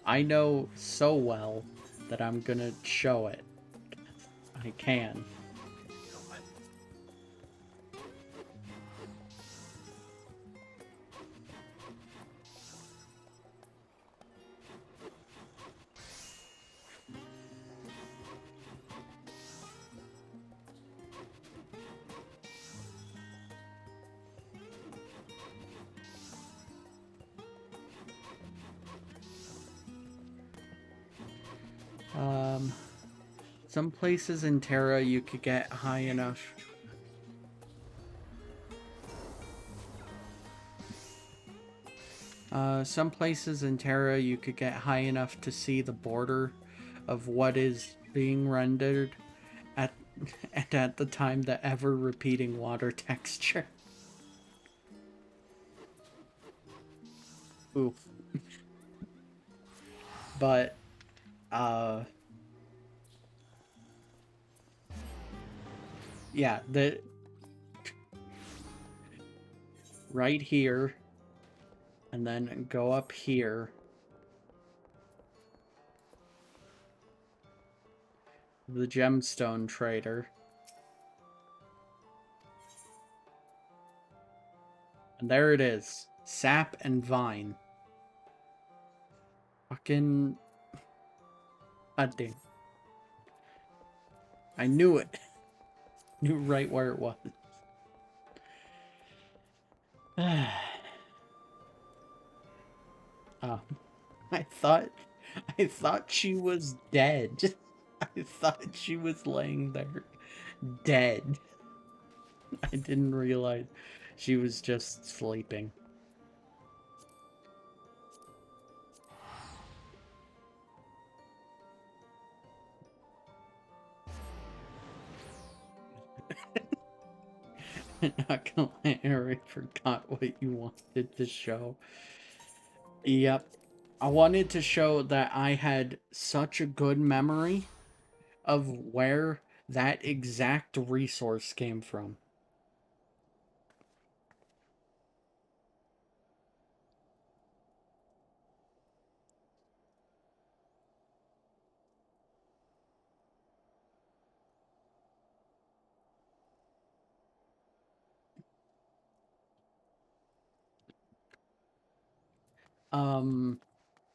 I know so well that I'm gonna show it. I can. Some places in Terra you could get high enough. Some places in Terra you could get high enough to see the border of what is being rendered at and at the time the ever-repeating water texture. Oof. But yeah, the right here and then go up here. The gemstone trader. And there it is. Sap and vine. Fucking hunting. I knew it. Knew right where it was. Oh, I thought she was dead. I thought she was laying there dead. I didn't realize she was just sleeping. I'm not gonna lie, I already forgot what you wanted to show. Yep. I wanted to show that I had such a good memory of where that exact resource came from.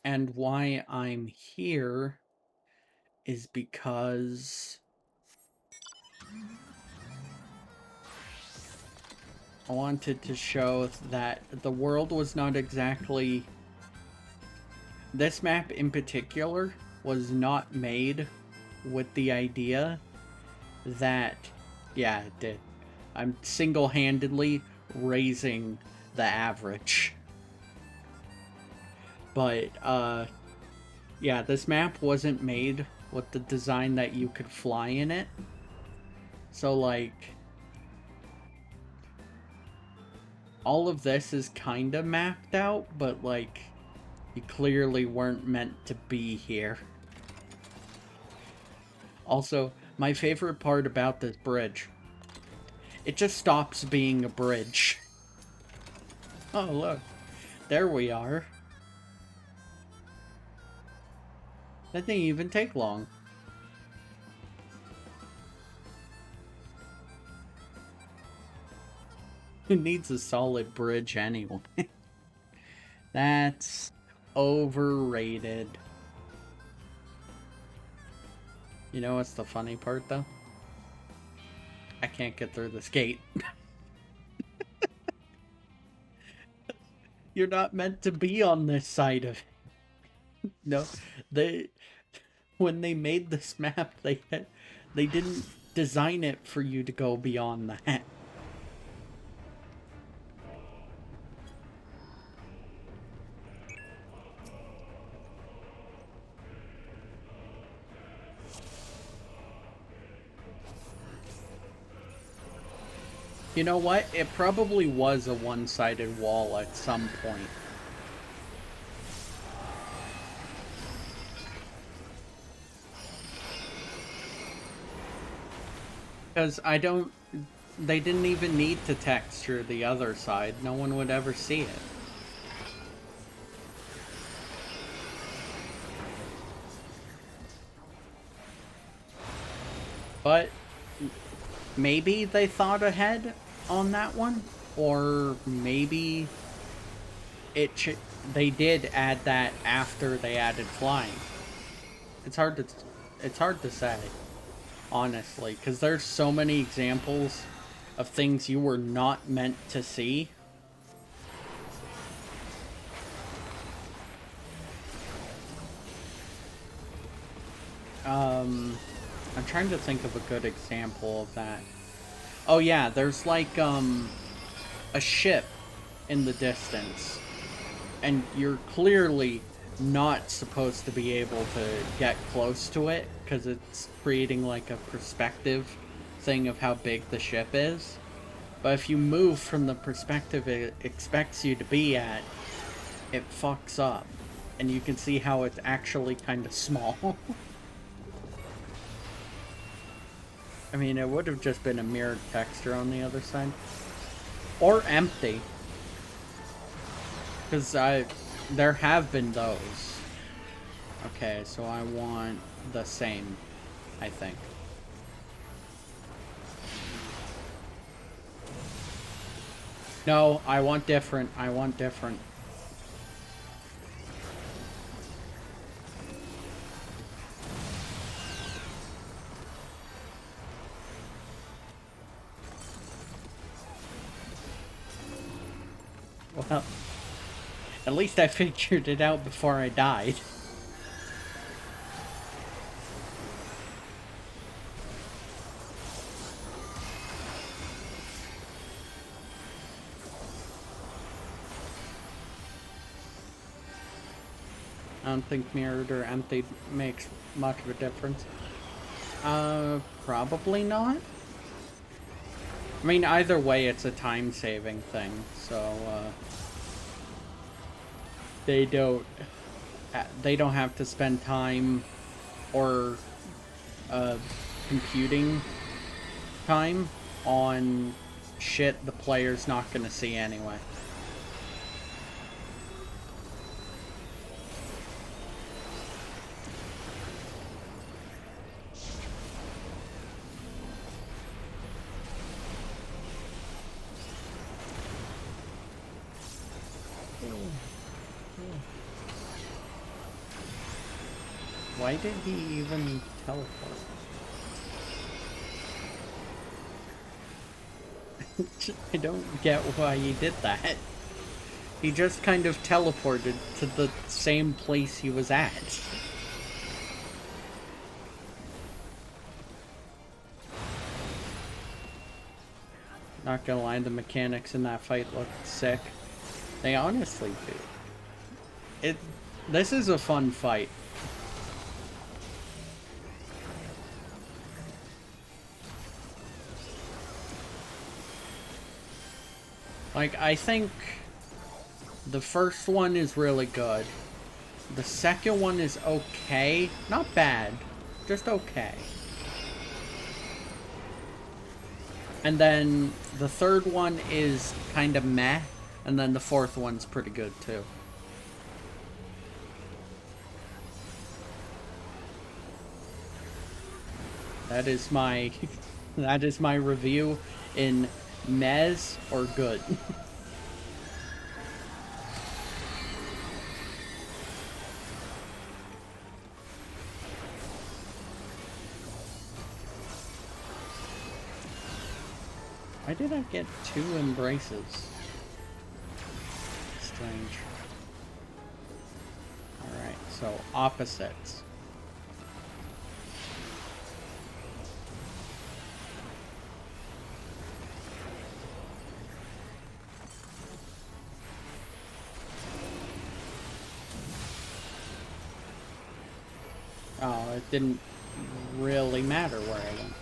And why I'm here is because I wanted to show that the world was not exactly... This map in particular was not made with the idea that... Yeah, it did. I'm single-handedly raising the average. But, yeah, this map wasn't made with the design that you could fly in it. So, like... all of this is kind of mapped out, but, like, you clearly weren't meant to be here. Also, my favorite part about this bridge, it just stops being a bridge. Oh, look. There we are. That didn't even take long. Who needs a solid bridge anyway? That's overrated. You know what's the funny part, though? I can't get through this gate. You're not meant to be on this side of it. No, when they made this map, they didn't design it for you to go beyond that. You know what? It probably was a one-sided wall at some point. Because they didn't even need to texture the other side. No one would ever see it. But maybe they thought ahead on that one, or maybe they did add that after they added flying. It's hard to say, honestly, because there's so many examples of things you were not meant to see. I'm trying to think of a good example of that. Oh yeah, there's like, a ship in the distance. And you're clearly not supposed to be able to get close to it, because it's creating like a perspective thing of how big the ship is. But if you move from the perspective it expects you to be at, it fucks up. And you can see how it's actually kind of small. I mean, it would have just been a mirrored texture on the other side. Or empty. Because there have been those. Okay, so I want the same, I think. No, I want different. I want different. Well, at least I figured it out before I died. I don't think mirrored or empty makes much of a difference. Probably not. I mean, either way, it's a time-saving thing, so, they don't have to spend time or, computing time on shit the player's not gonna see anyway. Why did he even teleport? I don't get why he did that. He just kind of teleported to the same place he was at. Not gonna lie, the mechanics in that fight looked sick. They honestly do. This is a fun fight. Like, I think the first one is really good. The second one is okay. Not bad, just okay. And then the third one is kind of meh, and then the fourth one's pretty good too. That is my that is my review in mez or good. Why did I get 2 embraces? Strange. Alright, so opposites. Oh, it didn't really matter where I went.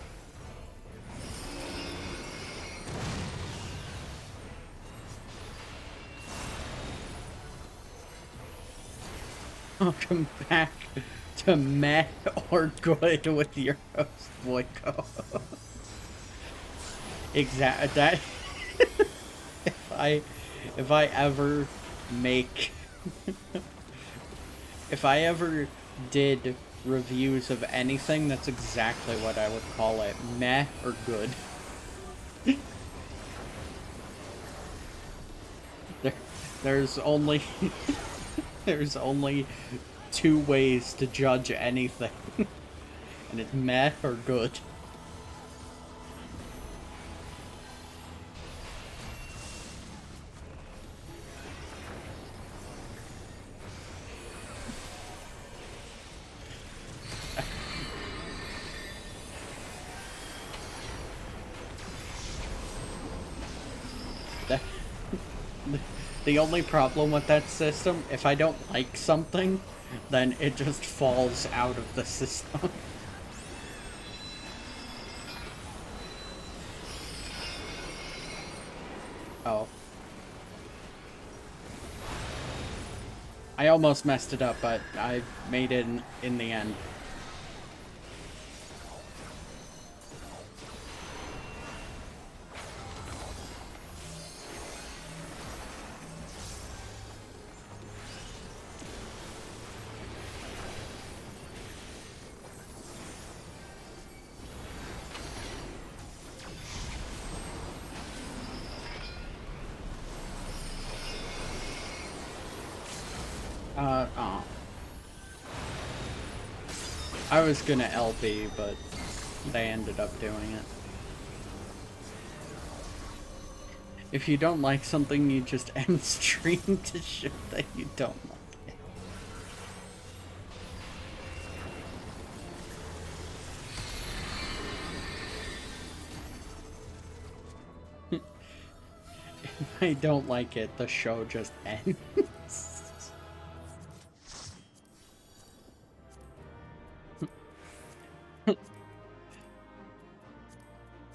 Welcome back to meh or good with your host, Voiko. Exactly. That. if I ever make, if I ever did reviews of anything, that's exactly what I would call it: meh or good. There's only. There's only 2 ways to judge anything. And it's meh or good. The only problem with that system, if I don't like something, then it just falls out of the system. Oh. I almost messed it up, but I made it in the end. Oh. I was gonna LB, but they ended up doing it. If you don't like something, you just end stream to show that you don't like it. If I don't like it, the show just ends.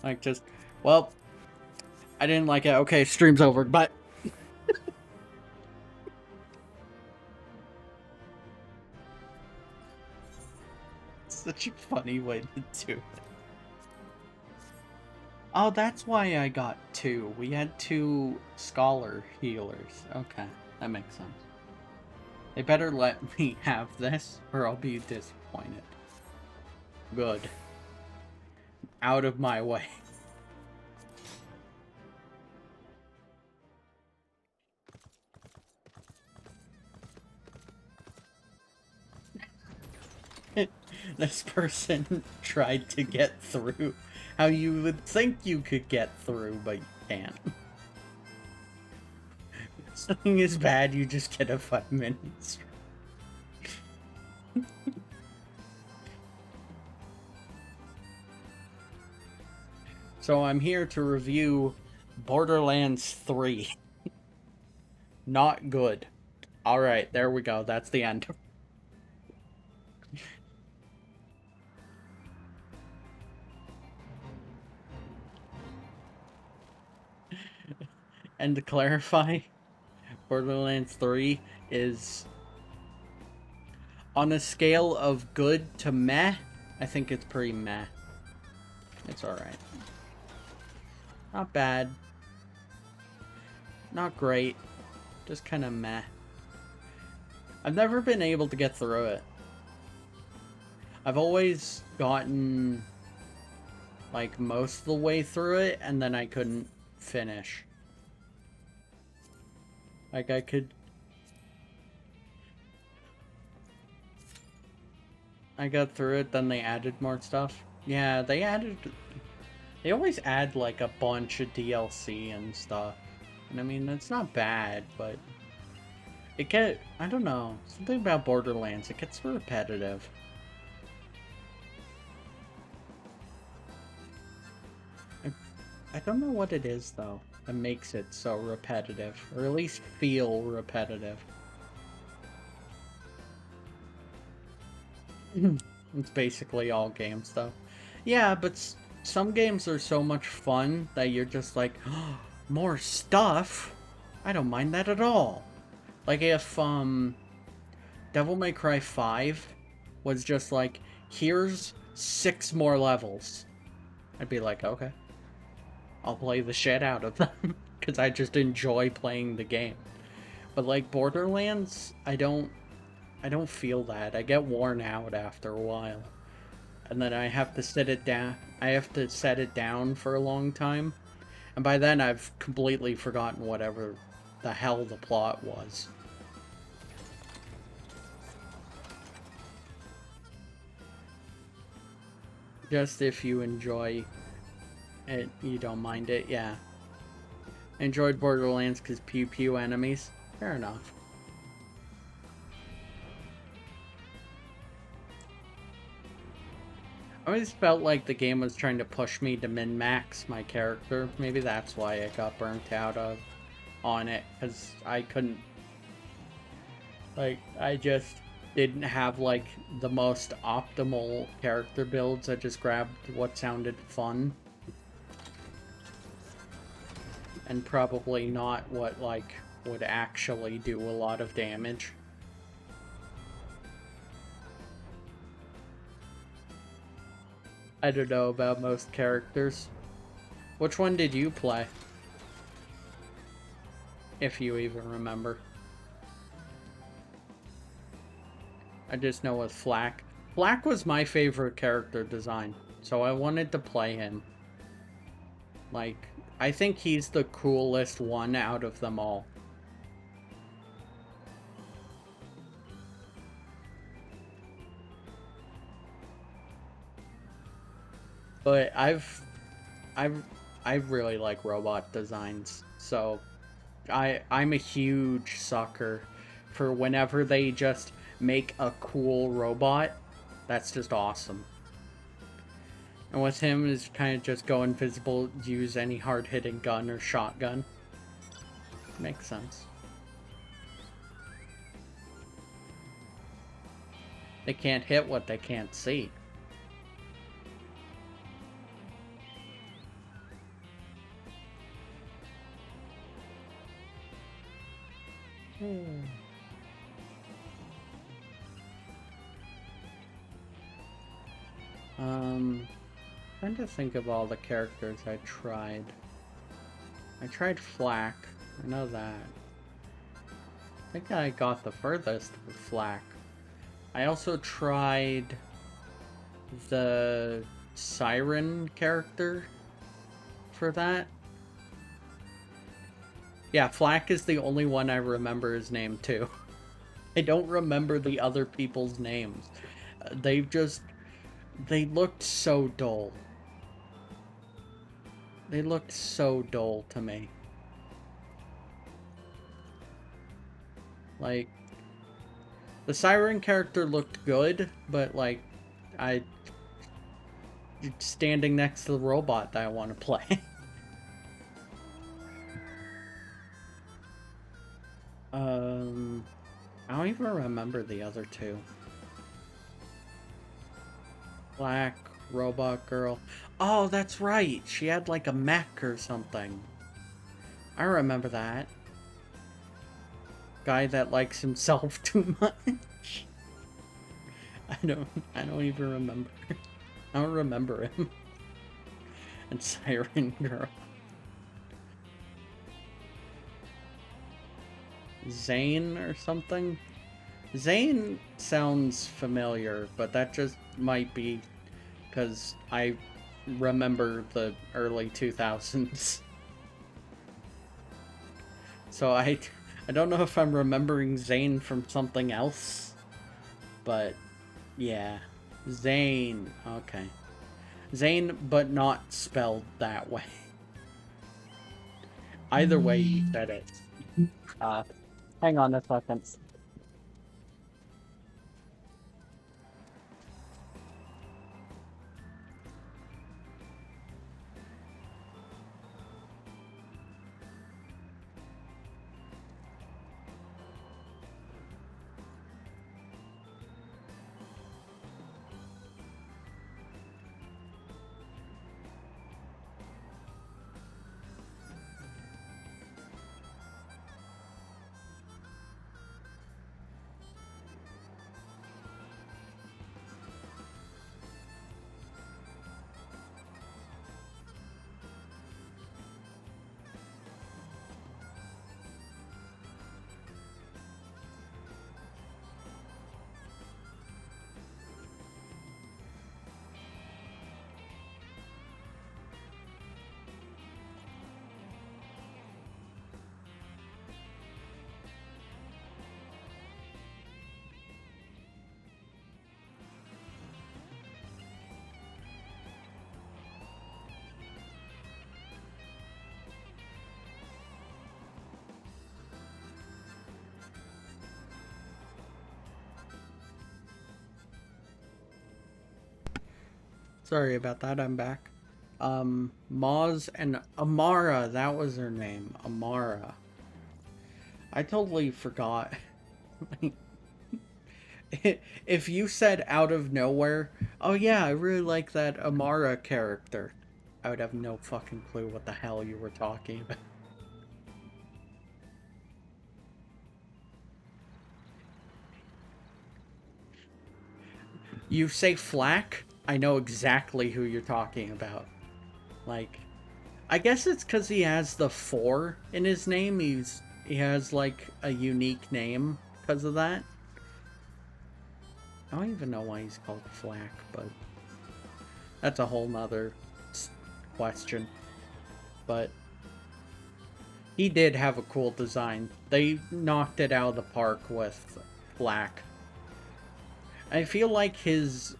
Like, just, well, I didn't like it. Okay, stream's over. But such a funny way to do it. Oh, that's why I got 2. We had 2 scholar healers. Okay, that makes sense. They better let me have this, or I'll be disappointed. Good. Out of my way. This person tried to get through how you would think you could get through, but you can't. If something is bad, you just get a 5 minutes. So I'm here to review Borderlands 3. Not good. Alright, there we go. That's the end. And to clarify, Borderlands 3 is on a scale of good to meh. I think it's pretty meh. It's alright. Not bad. Not great. Just kind of meh. I've never been able to get through it. I've always gotten like most of the way through it, and then I couldn't finish. Like I got through it, then they added more stuff. Yeah, they always add like a bunch of DLC and stuff. And I mean, it's not bad, but I don't know, something about Borderlands, it gets repetitive. I don't know what it is, though, that makes it so repetitive, or at least feel repetitive. It's basically all games, though. Yeah, but some games are so much fun that you're just like, oh, more stuff? I don't mind that at all. Like if, Devil May Cry 5 was just like, here's 6 more levels. I'd be like, okay. I'll play the shit out of them, because I just enjoy playing the game. But like Borderlands, I don't feel that. I get worn out after a while. And then I have to set it down. I have to set it down for a long time. And by then I've completely forgotten whatever the hell the plot was. Just if you enjoy it, you don't mind it, yeah. I enjoyed Borderlands because pew pew enemies. Fair enough. I always felt like the game was trying to push me to min-max my character. Maybe that's why I got burnt out on it, because I couldn't... Like, I just didn't have, like, the most optimal character builds. I just grabbed what sounded fun. And probably not what, like, would actually do a lot of damage. I don't know about most characters. Which one did you play? If you even remember. I just know with Flak. Flak was my favorite character design, so I wanted to play him. Like, I think he's the coolest one out of them all. But I really like robot designs, so I'm a huge sucker for whenever they just make a cool robot. That's just awesome. And with him is kind of just go invisible, use any hard-hitting gun or shotgun. Makes sense. They can't hit what they can't see. Trying to think of all the characters I tried. I tried Flack. I know that. I think I got the furthest with Flack. I also tried the Siren character for that. Yeah, Flack is the only one I remember his name too. I don't remember the other people's names. They looked so dull. They looked so dull to me. Like, the Siren character looked good, but like, standing next to the robot that I want to play. I don't even remember the other two. Black robot girl. Oh, that's right. She had like a mech or something. I remember that. Guy that likes himself too much. I don't even remember. I don't remember him. And Siren Girl. Zane or something? Zane sounds familiar, but that just might be because I remember the early 2000s. So I don't know if I'm remembering Zane from something else, but yeah. Zane, okay. Zane, but not spelled that way. Either way you said it. Hang on a second. Sorry about that, I'm back. Maz and Amara, that was her name. Amara. I totally forgot. If you said out of nowhere, oh yeah, I really like that Amara character, I would have no fucking clue what the hell you were talking about. You say Flack, I know exactly who you're talking about. Like, I guess it's because he has the 4 in his name. He has like a unique name because of that. I don't even know why he's called Flack, but that's a whole nother question. But he did have a cool design. They knocked it out of the park with Flack. I feel like his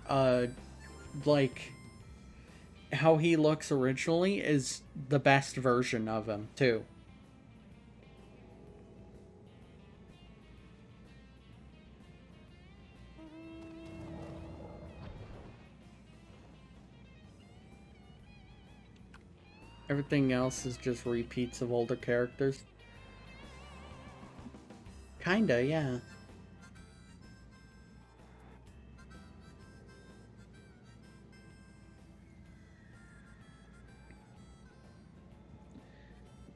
like how he looks originally is the best version of him too. Everything else is just repeats of older characters. Kinda, yeah.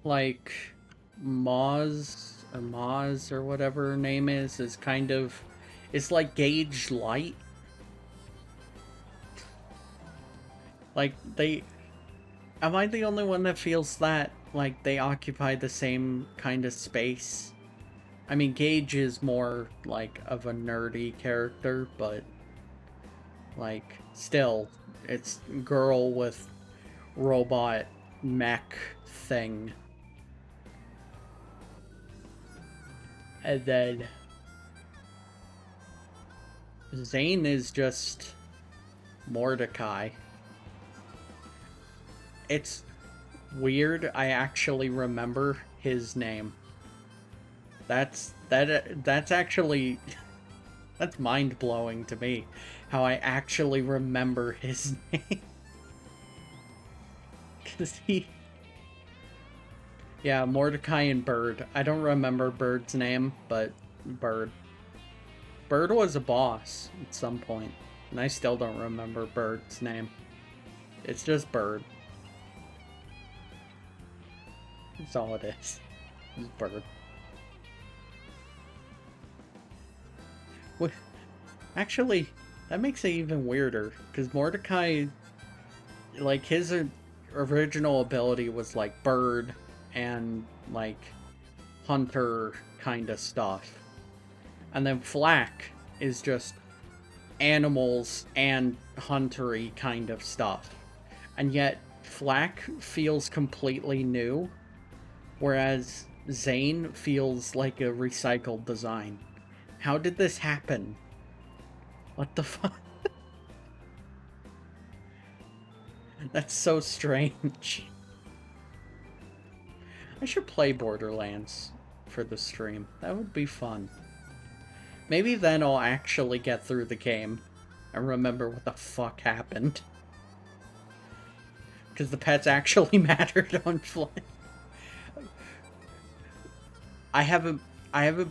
Like Maz or Maz or whatever her name is kind of, it's like Gage Light. Like, am I the only one that feels that, like, they occupy the same kind of space? I mean, Gage is more, like, of a nerdy character, but, like, still, it's girl with robot mech thing. And then Zane is just Mordecai. It's weird, I actually remember his name. That's actually, that's mind-blowing to me, how I actually remember his name. Because yeah, Mordecai and Bird. I don't remember Bird's name, but Bird. Bird was a boss at some point, and I still don't remember Bird's name. It's just Bird. That's all it is. It's Bird. What? Actually, that makes it even weirder, because Mordecai, like, his original ability was, like, Bird and, like, Hunter kind of stuff. And then Flack is just animals and huntery kind of stuff. And yet, Flack feels completely new, whereas Zane feels like a recycled design. How did this happen? What the fuck? That's so strange. I should play Borderlands for the stream. That would be fun. Maybe then I'll actually get through the game and remember what the fuck happened. Because the pets actually mattered on Fly. I haven't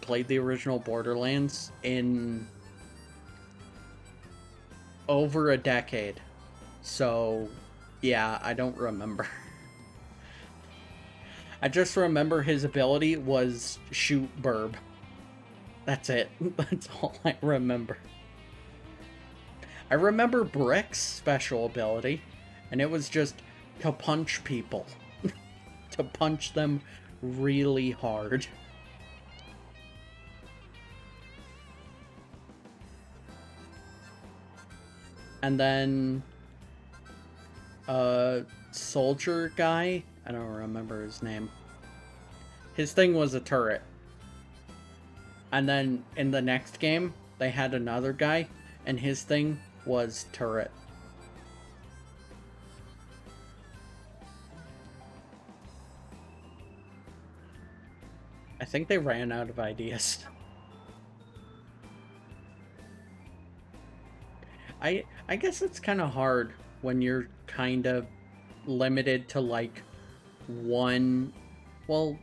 played the original Borderlands in over a decade. So, yeah, I don't remember. I just remember his ability was shoot burb. That's it. That's all I remember. I remember Brick's special ability, and it was just to punch people. To punch them really hard. And then soldier guy, I don't remember his name. His thing was a turret. And then in the next game, they had another guy, and his thing was turret. I think they ran out of ideas. I guess it's kind of hard when you're kind of limited to like one. Well,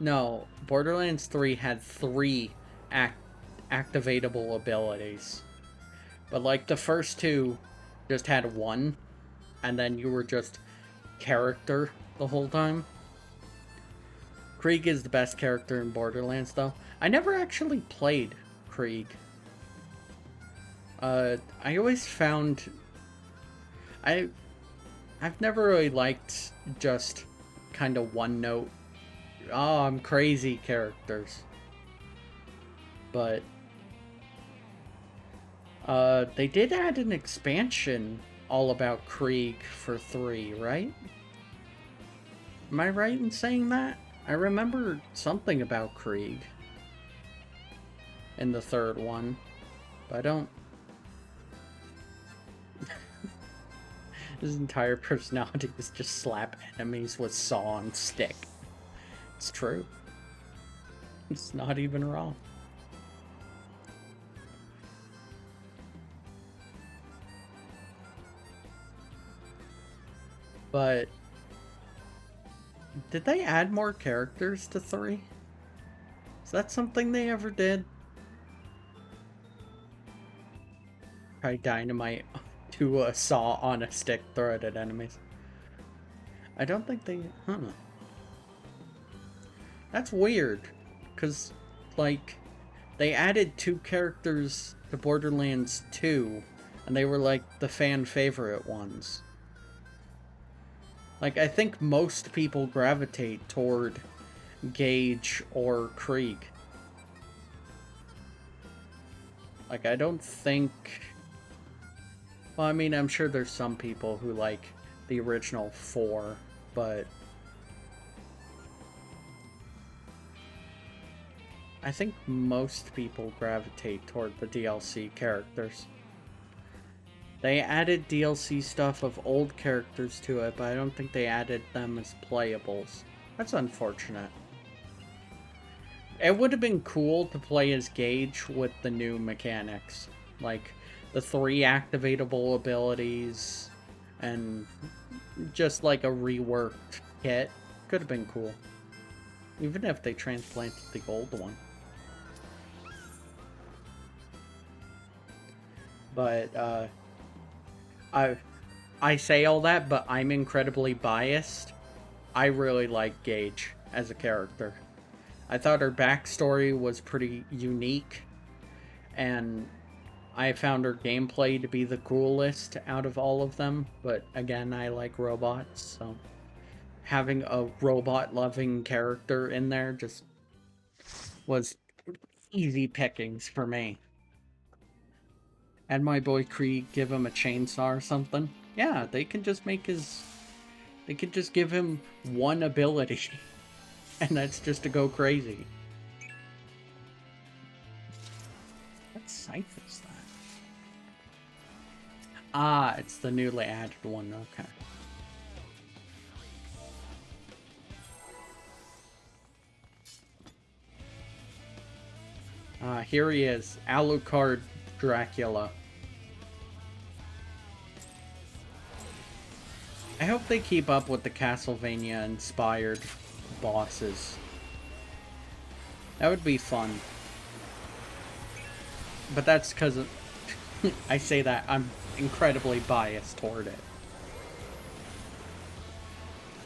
no, Borderlands 3 had 3 activatable abilities, but like the first 2 just had 1, and then you were just character the whole time. Krieg is the best character in Borderlands, though. I never actually played Krieg. I always found... I've never really liked just kind of one-note, oh, I'm crazy characters. But, they did add an expansion all about Krieg for 3, right? Am I right in saying that? I remember something about Krieg in the 3rd one, but I don't... His entire personality is just slap enemies with saw and stick. It's true. It's not even wrong. But did they add more characters to 3? Is that something they ever did? Try dynamite to a saw on a stick, throw it at enemies. I don't think they... Huh. That's weird. because, like, they added 2 characters to Borderlands 2, and they were, like, the fan favorite ones. Like, I think most people gravitate toward Gage or Krieg. Like, I don't think... Well, I mean, I'm sure there's some people who like the original 4, but... I think most people gravitate toward the DLC characters. They added DLC stuff of old characters to it, but I don't think they added them as playables. That's unfortunate. It would have been cool to play as Gage with the new mechanics. Like, the 3 activatable abilities, and just like a reworked kit. Could have been cool. Even if they transplanted the old one. But, I say all that, but I'm incredibly biased. I really like Gage as a character. I thought her backstory was pretty unique, and I found her gameplay to be the coolest out of all of them, but again, I like robots, so having a robot-loving character in there just was easy pickings for me. And my boy Krieg, give him a chainsaw or something. Yeah, they can just make his... They could just give him one ability. And that's just to go crazy. What scythe is that? Ah, it's the newly added one, okay. Here he is, Alucard Dracula. I hope they keep up with the Castlevania-inspired bosses. That would be fun. But that's because I say that I'm incredibly biased toward it.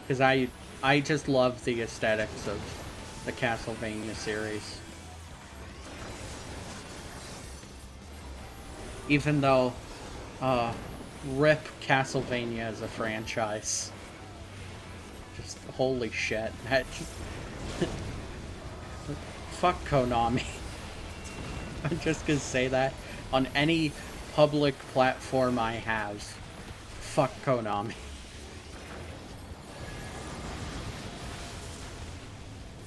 Because I just love the aesthetics of the Castlevania series. Even though, rip Castlevania as a franchise. Just, holy shit. That... Fuck Konami. I'm just gonna say that on any public platform I have. Fuck Konami.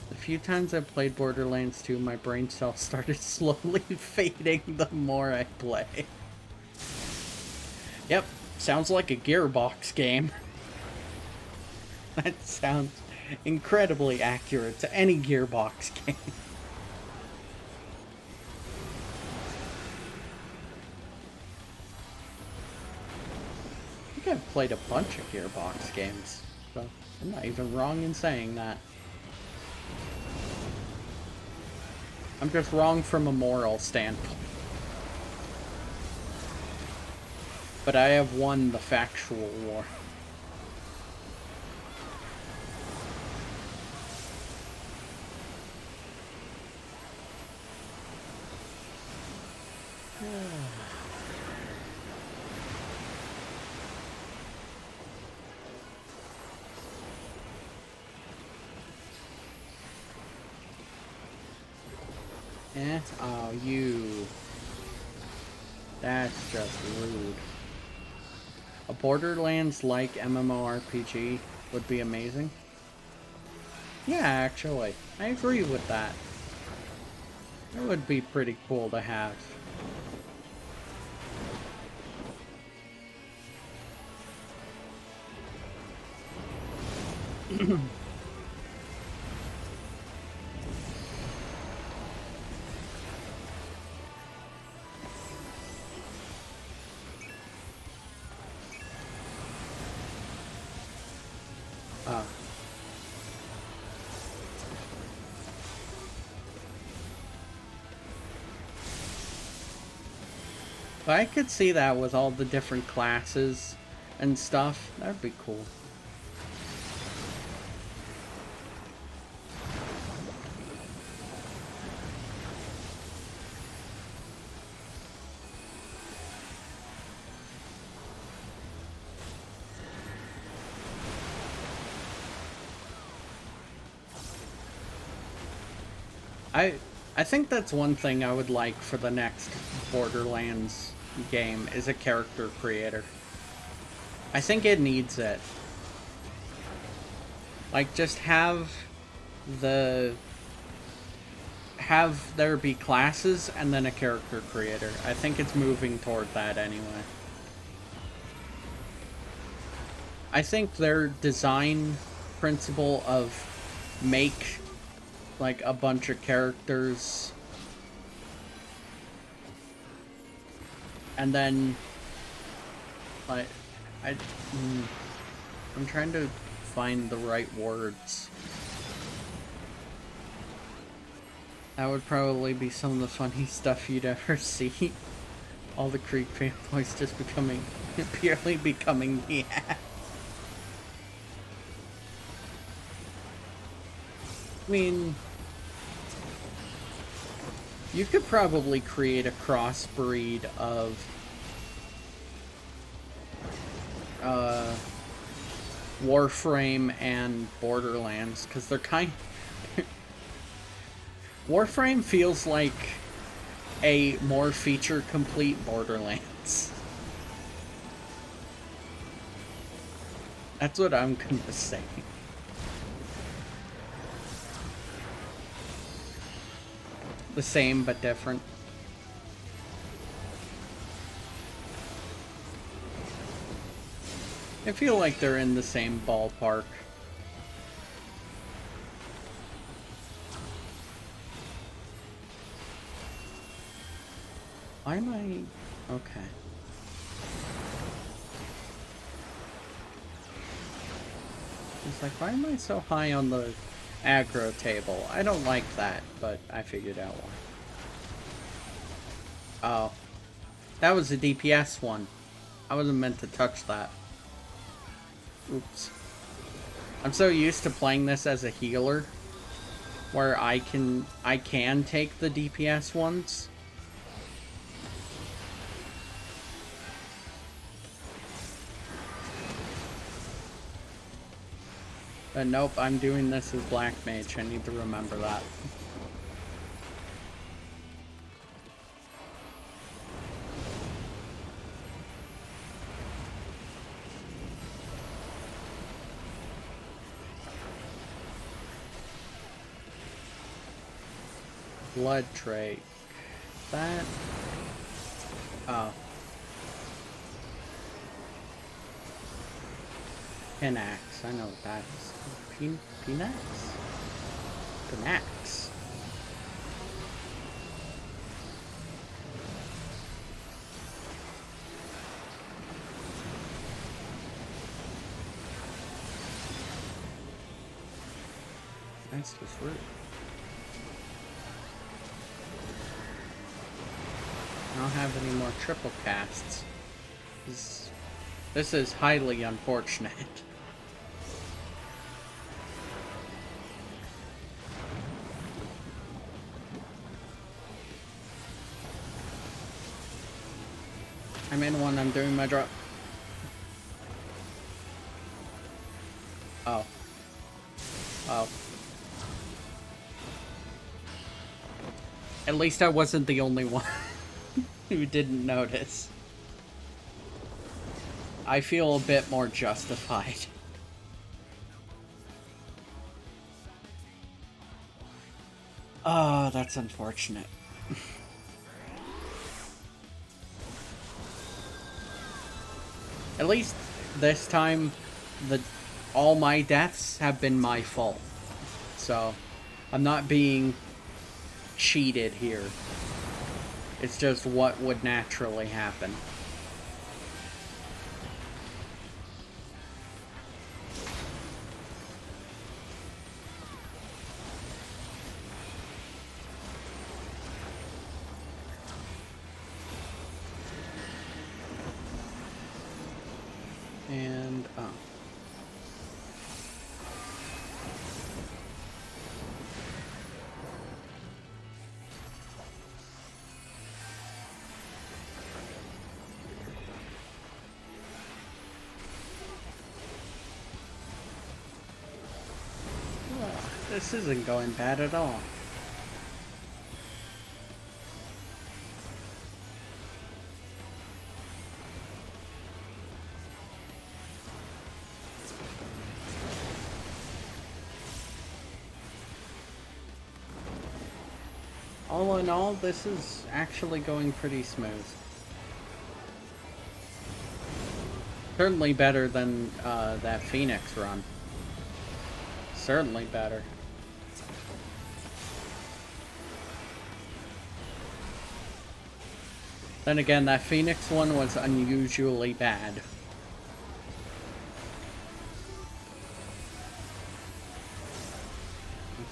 The few times I played Borderlands 2, my brain cells started slowly fading the more I play. Yep, sounds like a Gearbox game. That sounds incredibly accurate to any Gearbox game. I think I've played a bunch of Gearbox games, so I'm not even wrong in saying that. I'm just wrong from a moral standpoint. But I have won the factual war. Oh, you. That's just rude. A Borderlands-like MMORPG would be amazing. Yeah, actually. I agree with that. It would be pretty cool to have. But I could see that with all the different classes and stuff. That'd be cool. I think that's one thing I would like for the next Borderlands game is a character creator. I think it needs it. Like, just have there be classes and then a character creator. I think it's moving toward that anyway. I think their design principle of make like a bunch of characters and then like I'm trying to find the right words. That would probably be some of the funny stuff you'd ever see. All the Creek fanboys just purely becoming the ass. I mean, you could probably create a crossbreed of Warframe and Borderlands, because they're kind Warframe feels like a more feature-complete Borderlands. That's what I'm gonna say. The same, but different. I feel like they're in the same ballpark. Why am I... Okay. It's like, why am I so high on the aggro table? I don't like that, but I figured out why. Oh. That was the DPS one. I wasn't meant to touch that. Oops. I'm so used to playing this as a healer, where I can take the DPS ones. But nope, I'm doing this as Black Mage. I need to remember that. Blood Drake. That... Oh. Pinax. I know what that is. Pinax? Pinax. That's just rude. I don't have any more triple casts. This is highly unfortunate. I'm in one, I'm doing my drop. Oh. Oh. At least I wasn't the only one who didn't notice. I feel a bit more justified. Oh, that's unfortunate. At least this time, all my deaths have been my fault. So, I'm not being cheated here. It's just what would naturally happen. And, oh. Well, this isn't going bad at all. All in all, this is actually going pretty smooth. Certainly better than that Phoenix run. Certainly better. Then again, that Phoenix one was unusually bad.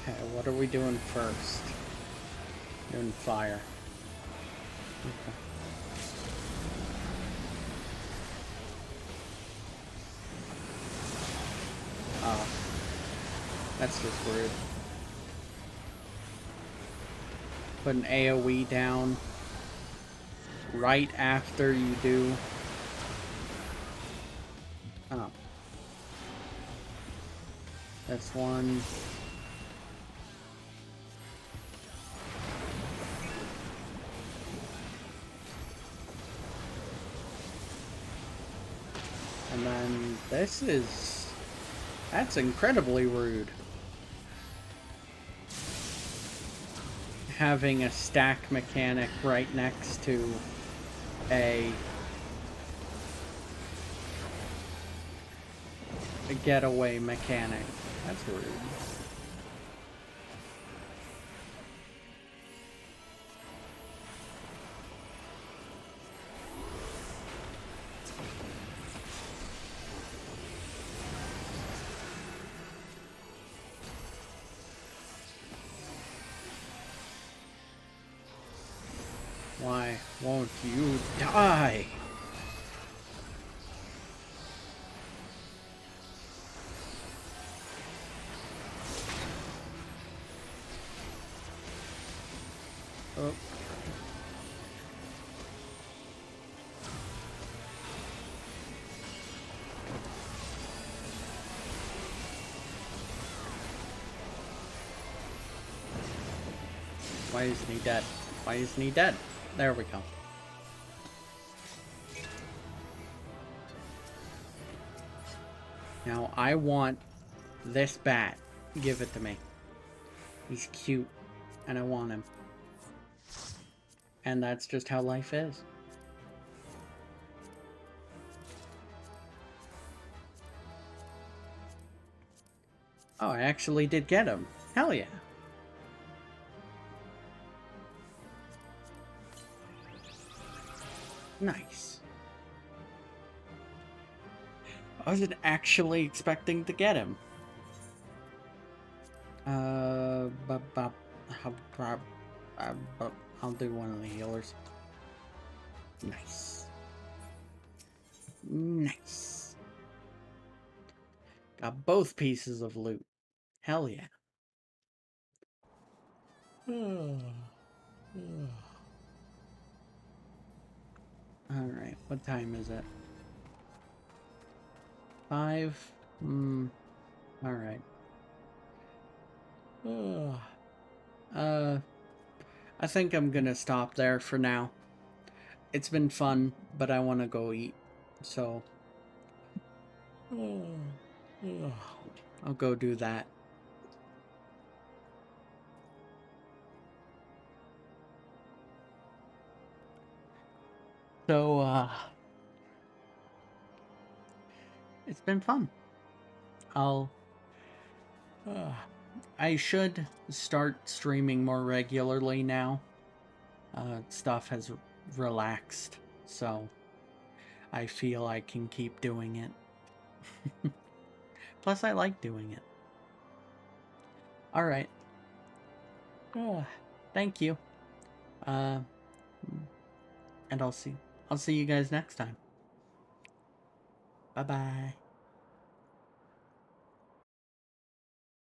Okay, what are we doing first? Doing fire. Okay. Oh. That's just rude. Put an AoE down right after you do. Oh. That's one. And then this is... That's incredibly rude. Having a stack mechanic right next to a getaway mechanic. That's rude. Why won't you die? Oh. Why isn't he dead? Why isn't he dead? There we go. Now I want this bat. Give it to me. He's cute, and I want him. And that's just how life is. Oh, I actually did get him. Hell yeah. Nice. I wasn't actually expecting to get him. I'll do one of the healers. Nice. Nice. Got both pieces of loot. Hell yeah. Alright, what time is it? 5? Alright. I think I'm gonna stop there for now. It's been fun, but I want to go eat. So, I'll go do that. So, it's been fun. I should start streaming more regularly now. Stuff has relaxed, so I feel I can keep doing it. Plus, I like doing it. Alright. Thank you. And I'll see you guys next time. Bye-bye.